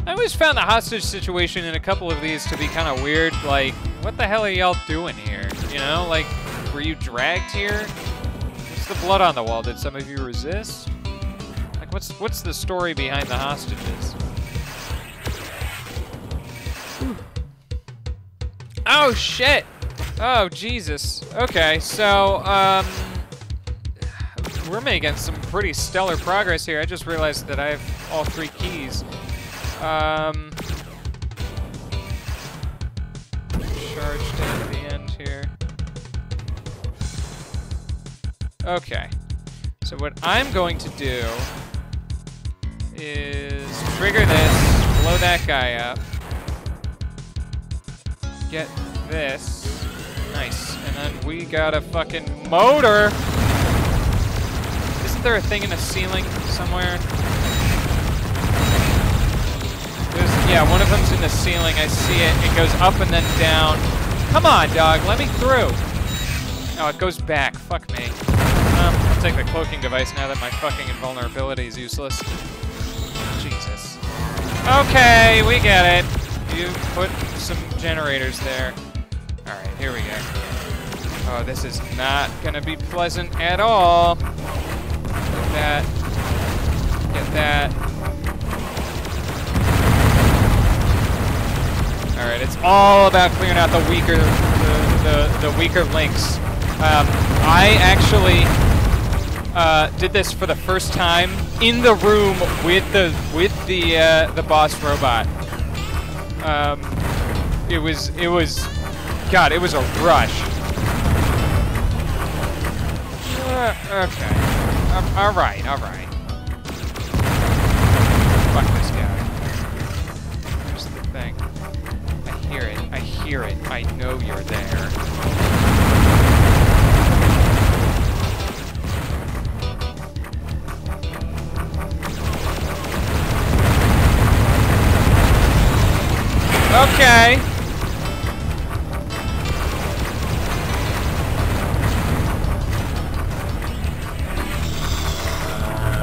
I always found the hostage situation in a couple of these to be kind of weird. Like, what the hell are y'all doing here? You know, like, were you dragged here? What's the blood on the wall? Did some of you resist? Like, what's the story behind the hostages? Oh, shit! Oh, Jesus. Okay, so, we're making some pretty stellar progress here. I just realized that I have all 3 keys. Charged down at the end here. Okay. So what I'm going to do is trigger this, blow that guy up, get this. Nice. And then we got a fucking motor! Isn't there a thing in the ceiling somewhere? Yeah, one of them's in the ceiling. I see it. It goes up and then down. Come on, dog. Let me through. Oh, it goes back. Fuck me. I'll take the cloaking device now that my fucking invulnerability is useless. Jesus. Okay, we get it. You put some generators there. Alright, here we go. Oh, this is not gonna be pleasant at all. Get that. Get that. All right, it's all about clearing out the weaker, the weaker links. I actually did this for the first time in the room with the boss robot. It was God, it was a rush. Okay, all right. Fuck this guy. Here's the thing. I hear it. I know you're there. Okay.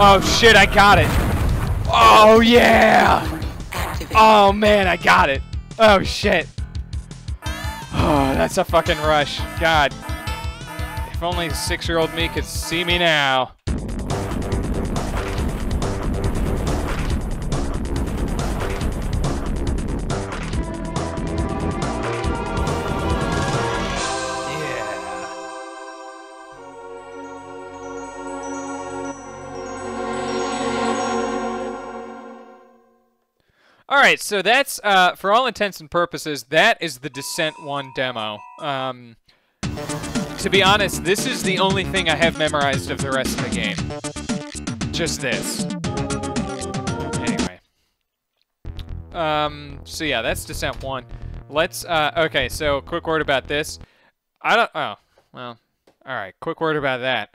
Oh shit, I got it. Oh yeah. Oh man, I got it. Oh shit. Oh, that's a fucking rush. God. If only 6-year-old me could see me now. Alright, so that's, for all intents and purposes, that is the Descent 1 demo. To be honest, this is the only thing I have memorized of the rest of the game. Just this. Anyway. So yeah, that's Descent 1. Let's, okay, so quick word about this. Oh, well, alright, quick word about that.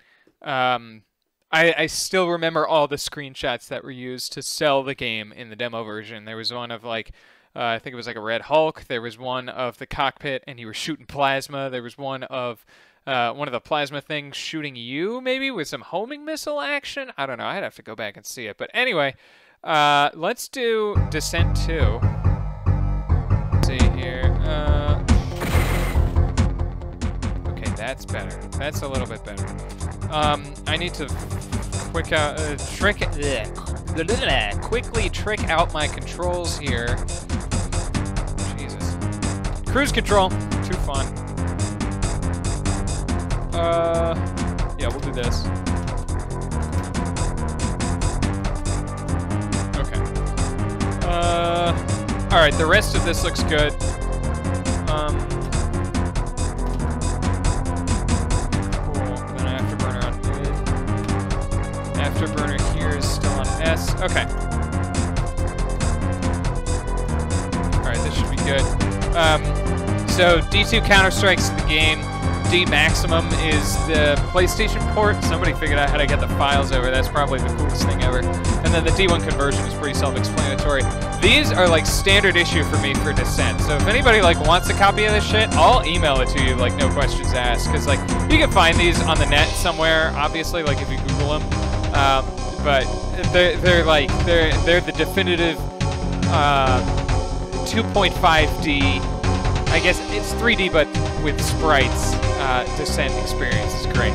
I still remember all the screenshots that were used to sell the game in the demo version. There was one of, like, I think it was like a Red Hulk. There was one of the cockpit, and you were shooting plasma. There was one of the plasma things shooting you, maybe, with some homing missile action. I don't know. I'd have to go back and see it. But anyway, let's do Descent 2. Let's see here. Okay, that's better. That's a little bit better. I need to quickly trick out my controls here. Jesus. Cruise control. Too fun. Yeah, we'll do this. Okay. Alright, the rest of this looks good. Afterburner here is still on S. Okay. Alright, this should be good. So D2 counter strikes the game. D maximum is the PlayStation port. Somebody figured out how to get the files over. That's probably the coolest thing ever. And then the D1 conversion is pretty self-explanatory. These are like standard issue for me for Descent. So if anybody like wants a copy of this shit, I'll email it to you, like no questions asked. Because like you can find these on the net somewhere, obviously, like if you Google them. But they're the definitive 2.5D. I guess it's 3D, but with sprites. Descent experience is great.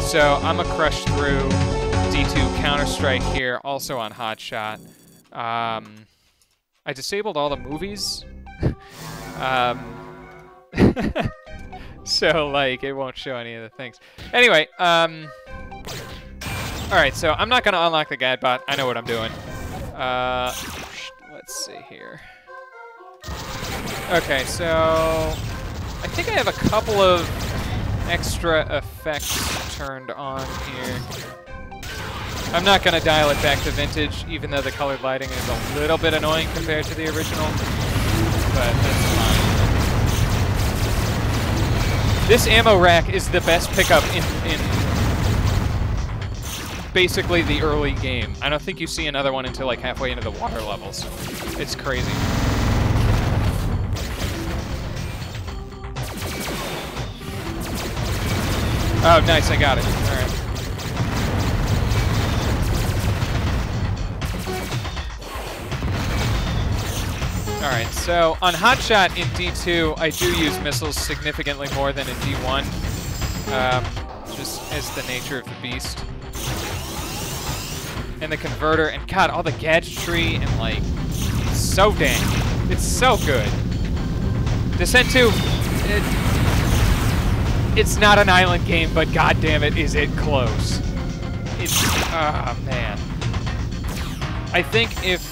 So I'm gonna crush through D2 Counter-Strike here, also on Hotshot. I disabled all the movies. So like it won't show any of the things. Anyway, alright, so I'm not gonna unlock the Gadbot. I know what I'm doing. Let's see here. Okay, so I think I have a couple of extra effects turned on here. I'm not going to dial it back to vintage, even though the colored lighting is a little bit annoying compared to the original, but that's fine. This ammo rack is the best pickup in basically the early game. I don't think you see another one until like halfway into the water levels. It's crazy. Oh, nice, I got it. All right. All right, so on Hotshot in D2, I do use missiles significantly more than in D1, just as the nature of the beast. And the converter, and God, all the gadgetry, and like, it's so dang. It's so good. Descent 2, it's not an island game, but goddamn it, is it close. It's, oh man. I think if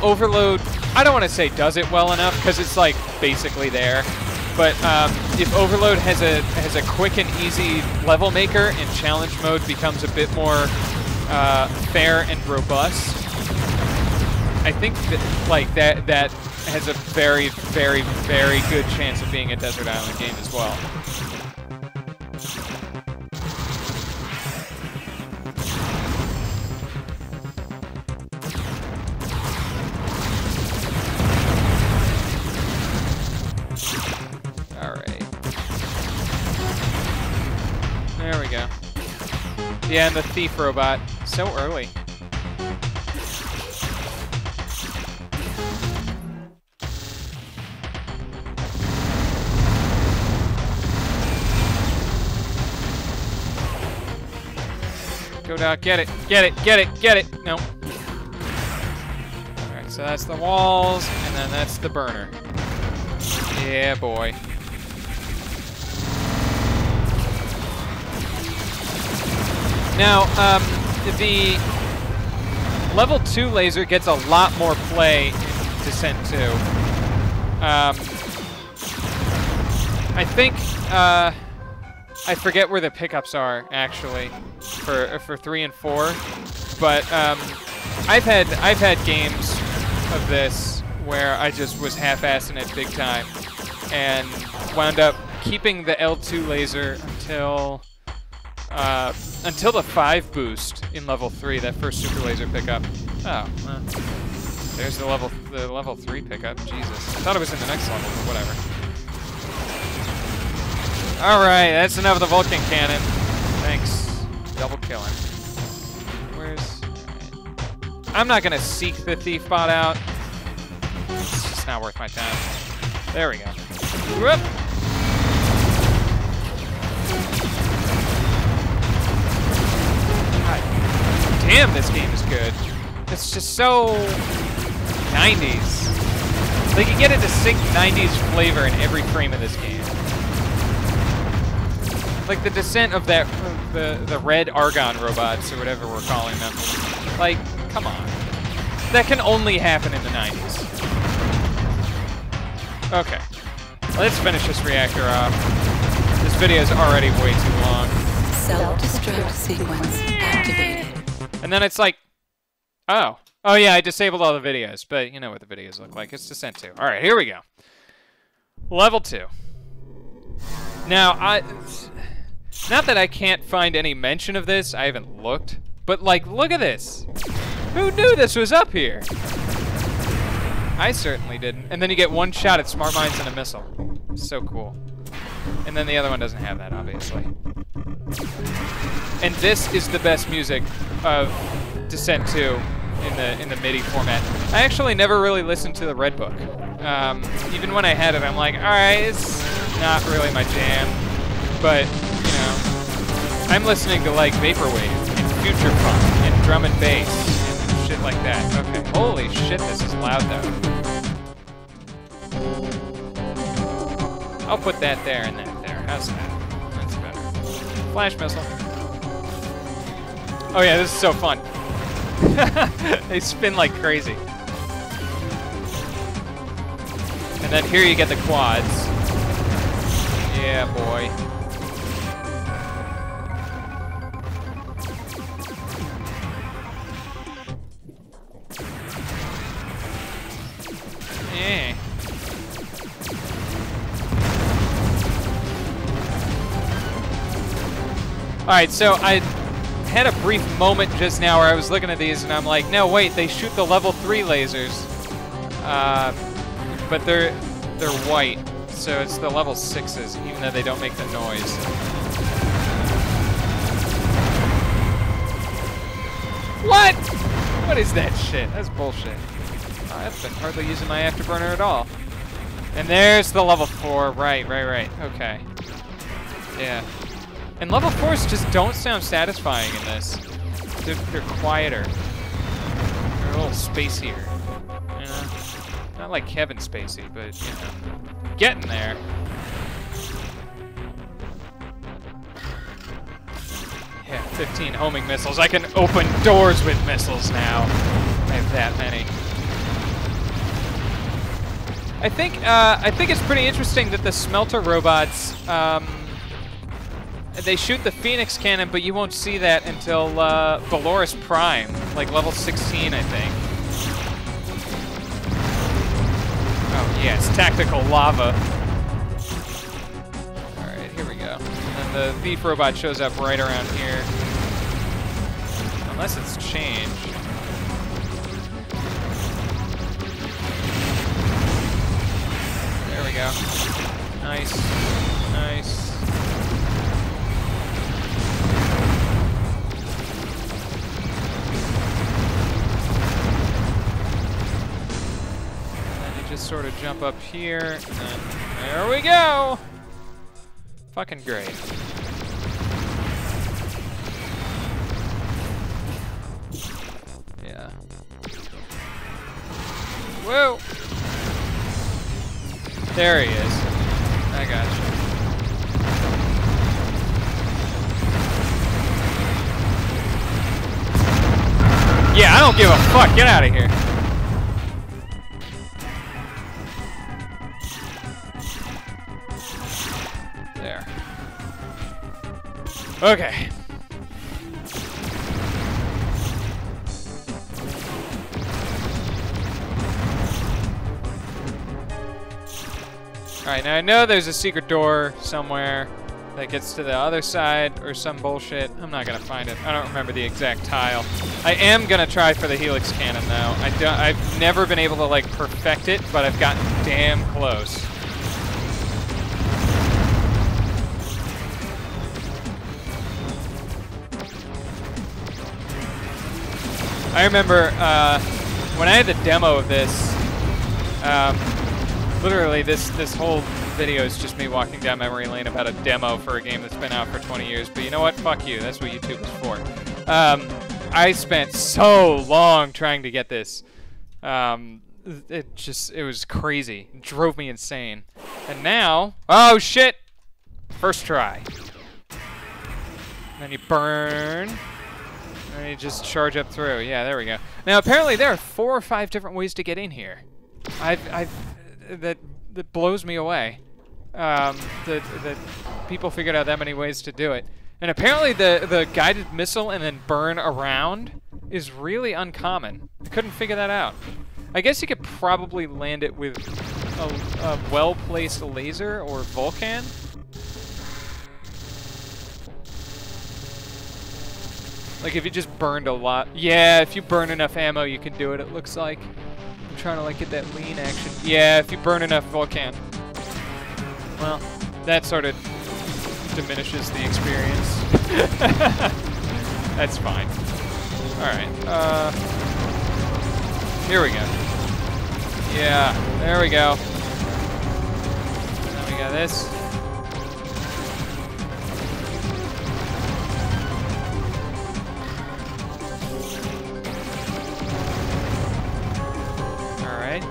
Overload, I don't want to say does it well enough, because it's like basically there, but if Overload has a quick and easy level maker and challenge mode becomes a bit more fair and robust, I think that like that has a very, very, very good chance of being a Desert Island game as well. Alright. There we go. Yeah, and the thief robot. So early. Go down, get it, get it, get it, get it. No. Alright, so that's the walls, and then that's the burner. Yeah, boy. Now, the level 2 laser gets a lot more play in Descent 2. I think, I forget where the pickups are, actually, for 3 and 4, but I've had games of this where I just was half-assing it big time, and wound up keeping the L2 laser until the 5 boost in level 3, that first super laser pickup. Oh, well, there's the level 3 pickup. Jesus, I thought it was in the next level, but whatever. Alright, that's enough of the Vulcan cannon. Thanks. Double killing. Where's... Right. I'm not gonna seek the thief bot out. It's just not worth my time. There we go. Whoop! God damn, this game is good. It's just so... 90s. Like, you get a distinct 90s flavor in every frame of this game. Like the descent of that, the red Argon robots, or whatever we're calling them. Like, come on. That can only happen in the 90s. Okay. Let's finish this reactor off. This video is already way too long. Self-destruct sequence activated. And then it's like, oh. Oh yeah, I disabled all the videos, but you know what the videos look like. It's Descent 2. Alright, here we go. Level 2. Now, not that I can't find any mention of this, I haven't looked, but like, look at this. Who knew this was up here? I certainly didn't. And then you get one shot at smart mines and a missile. So cool. And then the other one doesn't have that, obviously. And this is the best music of Descent 2 in the MIDI format. I actually never really listened to the Red Book. Even when I had it, I'm like, alright, it's not really my jam. But, you know, I'm listening to like Vaporwave and Future Funk and drum and bass and shit like that. Okay, holy shit, this is loud though. I'll put that there and that there. How's that? That's better. Flash missile. Oh yeah, this is so fun. They spin like crazy. And then here you get the quads. Yeah, boy. Yeah. Alright, so I had a brief moment just now where I was looking at these and I'm like, no, wait, they shoot the level 3 lasers. But they're white, so it's the level 6s, even though they don't make the noise. What? What is that shit? That's bullshit. I've been hardly using my afterburner at all. And there's the level 4. Right. Okay. Yeah. And level 4s just don't sound satisfying in this. They're quieter. They're a little spacier. You know? Not like Kevin Spacey, but, you know, getting there. Yeah, 15 homing missiles. I can open doors with missiles now. I have that many. I think it's pretty interesting that the smelter robots, they shoot the Phoenix cannon, but you won't see that until Valorous Prime, like level 16, I think. Oh yeah, it's tactical lava. All right, here we go. And the thief robot shows up right around here, unless it's changed. There we go. Nice. Nice. And then you just sort of jump up here, and then there we go! Fucking great. Yeah. Whoa! There he is. I got you. Yeah, I don't give a fuck. Get out of here. There. Okay. Alright, now I know there's a secret door somewhere that gets to the other side or some bullshit. I'm not gonna find it. I don't remember the exact tile. I am gonna try for the helix cannon though. I've never been able to like perfect it, but I've gotten damn close. I remember when I had the demo of this, literally, this whole video is just me walking down memory lane about a demo for a game that's been out for 20 years. But you know what? Fuck you. That's what YouTube is for. I spent so long trying to get this. It was crazy. It drove me insane. And now, oh shit! First try. And then you burn. And then you just charge up through. Yeah, there we go. Now apparently there are 4 or 5 different ways to get in here. That blows me away. That people figured out that many ways to do it. And apparently the guided missile and then burn around is really uncommon. I couldn't figure that out. I guess you could probably land it with a well-placed laser or Vulcan. Like if you just burned a lot. Yeah, if you burn enough ammo, you can do it, it looks like. I'm trying to like get that lean action. Yeah, if you burn enough Vulcan. Well, that sort of diminishes the experience. That's fine. Alright, here we go. Yeah, there we go. And then we got this. Alright.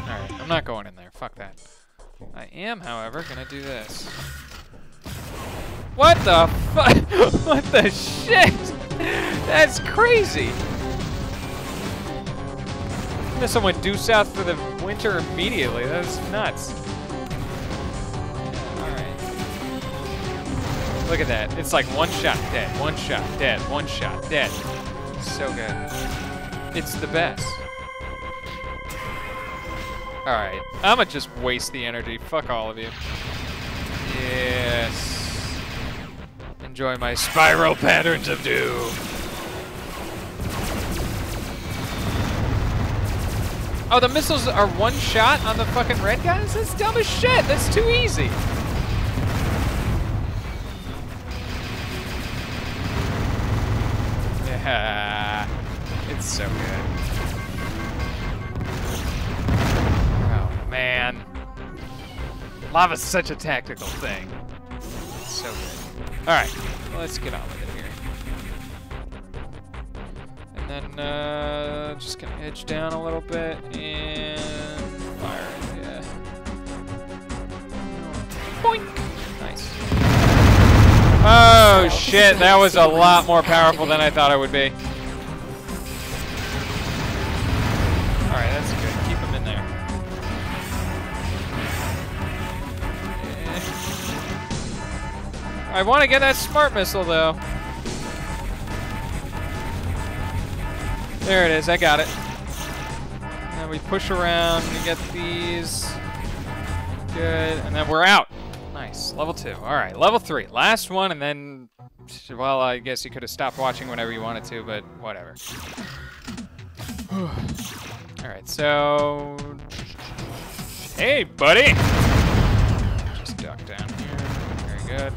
Alright, I'm not going in there. Fuck that. I am, however, gonna do this. What the fuck? What the shit? That's crazy. This went due south for the winter immediately. That's nuts. Alright. Look at that. It's like one shot, dead. One shot, dead. One shot, dead. So good. It's the best. Alright. I'ma just waste the energy. Fuck all of you. Yes. Enjoy my spiral patterns of doom. Oh, the missiles are one shot on the fucking red guys? That's dumb as shit. That's too easy. Yeah. It's so good. Oh, man. Lava's such a tactical thing. It's so good. Alright, well, let's get on with it here. And then, just gonna edge down a little bit and fire it, yeah. Boink! Nice. Oh, shit, that was a lot more powerful than I thought it would be. Alright, that's good. Keep him in there. I want to get that smart missile, though. There it is. I got it. And we push around. We get these. Good. And then we're out. Nice. Level 2. All right. Level 3. Last one, and then... Well, I guess you could have stopped watching whenever you wanted to, but whatever. All right. So... Hey, buddy! Just duck down here. Very good.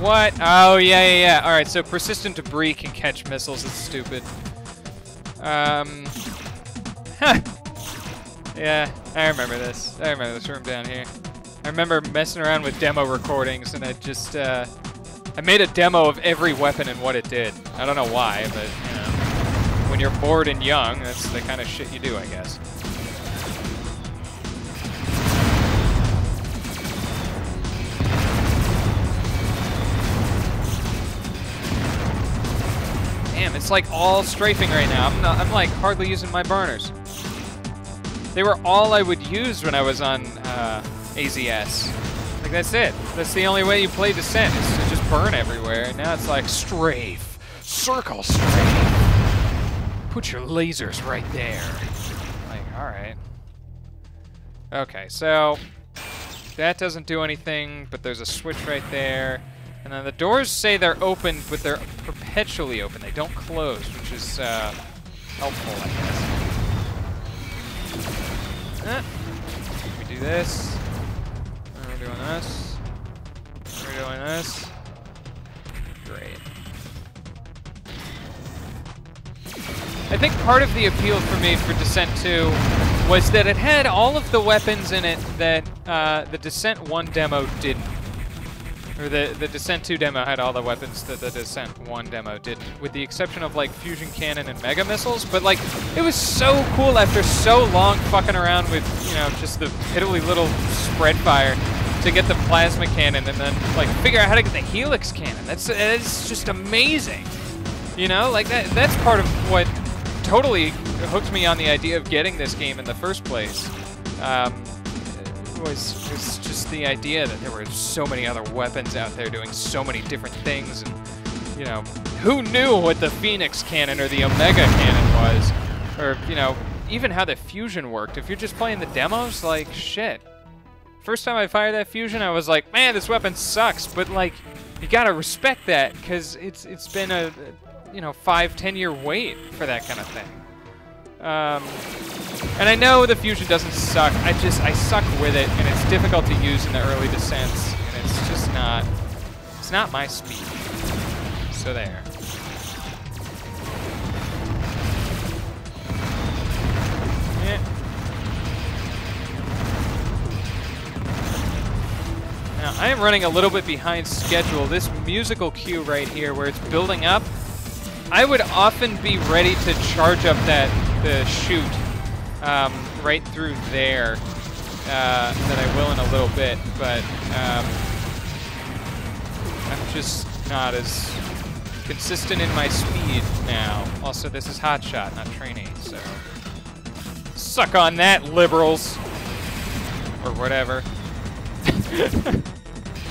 What? Oh, yeah. Alright, so persistent debris can catch missiles. It's stupid. Huh. Yeah, I remember this. I remember this room down here. I remember messing around with demo recordings, and I just, I made a demo of every weapon and what it did. I don't know why, but, you know, when you're bored and young, that's the kind of shit you do, I guess. Damn, it's like all strafing right now. I'm like hardly using my burners. They were all I would use when I was on AZS. Like that's it. That's the only way you play Descent is to just burn everywhere. And now it's like strafe, circle strafe. Put your lasers right there. Like, all right. Okay, so that doesn't do anything, but there's a switch right there. And then the doors say they're open, but they're perpetually open. They don't close, which is helpful, I guess. We do this. And we're doing this. And we're doing this. Great. I think part of the appeal for me for Descent 2 was that it had all of the weapons in it that the Descent 1 demo didn't. Or the Descent 2 demo had all the weapons that the Descent 1 demo didn't, with the exception of like fusion cannon and mega missiles. But like, it was so cool after so long fucking around with, you know, just the piddly little spread fire to get the plasma cannon and then like figure out how to get the helix cannon. That's just amazing. You know, like that's part of what totally hooked me on the idea of getting this game in the first place. Was just the idea that there were so many other weapons out there doing so many different things, and you know, who knew what the Phoenix Cannon or the Omega Cannon was? Or, you know, even how the fusion worked. If you're just playing the demos, like, shit. First time I fired that fusion, I was like, man, this weapon sucks. But, like, you gotta respect that, because it's been a, you know, 5-10 year wait for that kind of thing. And I know the fusion doesn't suck. I suck with it, and it's difficult to use in the early descents, and it's just not, it's not my speed. So there. Yeah. Now, I am running a little bit behind schedule. This musical cue right here, where it's building up, I would often be ready to charge up the chute right through there. That I will in a little bit, but I'm just not as consistent in my speed now. Also, this is Hot Shot, not Trainee, so suck on that, liberals, or whatever.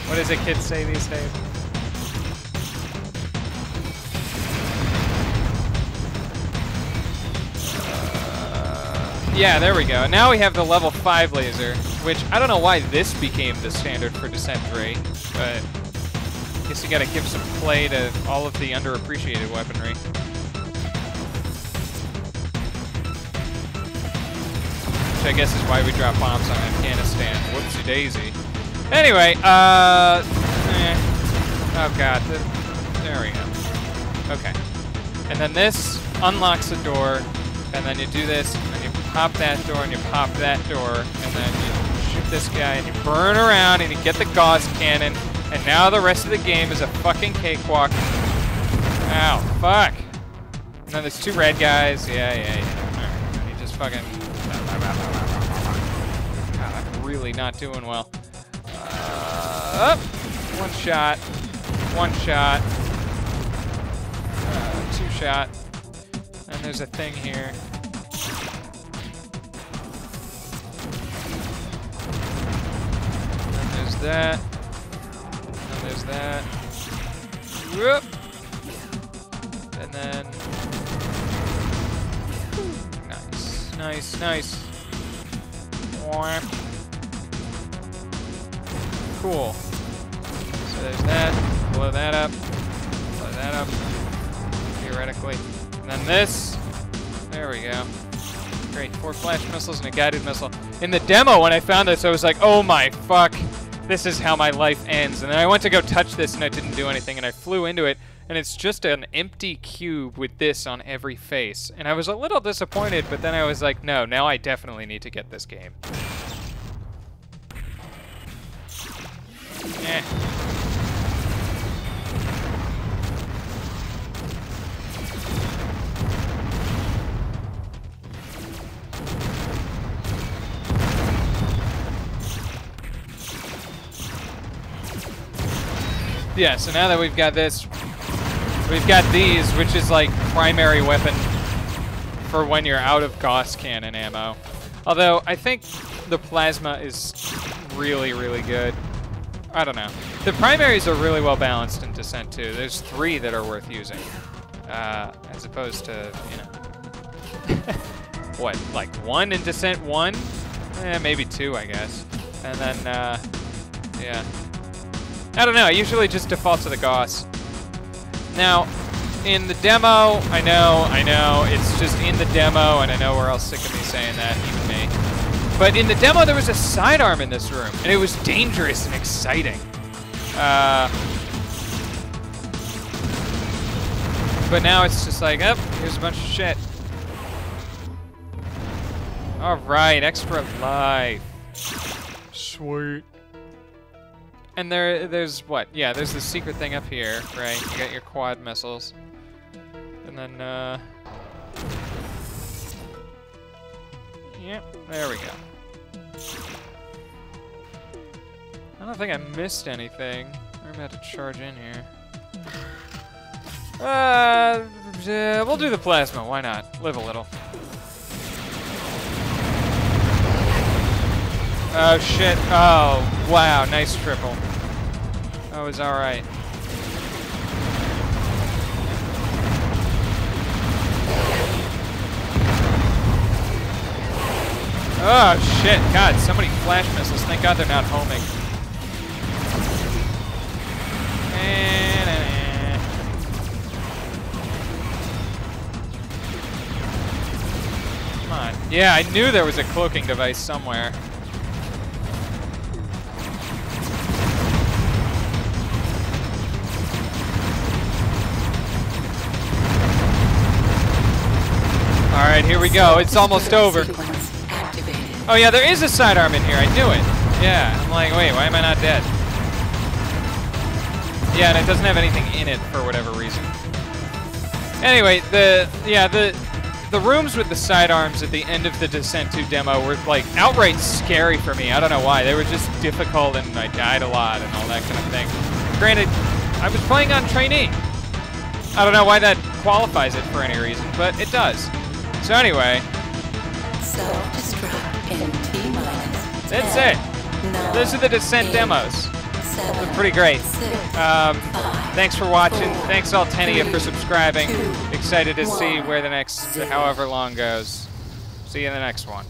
What does a kid say these days? Yeah, there we go. Now we have the level 5 laser, which I don't know why this became the standard for Descent 3, but I guess you gotta give some play to all of the underappreciated weaponry. Which I guess is why we drop bombs on Afghanistan. Whoopsie daisy. Anyway, oh god, there we go. Okay. And then this unlocks the door, and then you do this, and then you pop that door, and you pop that door, and then you shoot this guy, and you burn around, and you get the Gauss cannon, and now the rest of the game is a fucking cakewalk. Ow, fuck. And then there's 2 red guys, yeah. Alright, and you just fucking... God, I'm really not doing well. One shot. 2 shot. And there's a thing here. And there's that. And there's that. Whoop. And then... Nice. Wham. Cool. So there's that. Blow that up. Theoretically. And then this. There we go. Great. 4 flash missiles and a guided missile. In the demo, when I found this, I was like, oh my fuck. This is how my life ends. And then I went to go touch this and I didn't do anything, and I flew into it, and it's just an empty cube with this on every face. And I was a little disappointed, but then I was like, no, now I definitely need to get this game. Eh. Yeah, so now that we've got this, we've got these, which is like primary weapon for when you're out of Gauss cannon ammo. Although, I think the plasma is really, really good. I don't know. The primaries are really well balanced in Descent 2. There's 3 that are worth using. As opposed to, you know... what, like 1 in Descent 1? Maybe 2, I guess. And then, yeah. I don't know, I usually just default to the Gauss. Now, in the demo, I know, it's just in the demo, and I know we're all sick of me saying that, even me. But in the demo, there was a sidearm in this room, and it was dangerous and exciting. But now it's just like, oh, here's a bunch of shit. Alright, extra life. Sweet. And there's what? Yeah, there's this secret thing up here, right? You got your quad missiles. And then, yep, there we go. I don't think I missed anything. I'm about to charge in here. We'll do the plasma, why not? Live a little. Oh shit, oh, wow, nice triple. That was alright. Oh shit, God, so many flash missiles. Thank God they're not homing. Come on. Yeah, I knew there was a cloaking device somewhere. Alright, here we go. It's almost over. Oh yeah, there is a sidearm in here. I knew it. Yeah, I'm like, wait, why am I not dead? Yeah, and it doesn't have anything in it for whatever reason. Anyway, the rooms with the sidearms at the end of the Descent 2 demo were like outright scary for me. I don't know why. They were just difficult and I died a lot and all that kind of thing. Granted, I was playing on trainee. I don't know why that qualifies it for any reason, but it does. So anyway, self-destruct in T-minus. That's it. Those are the Descent demos. They're pretty great. Thanks for watching. Thanks all 10 of you for subscribing. Excited to see where the next however long goes. See you in the next one.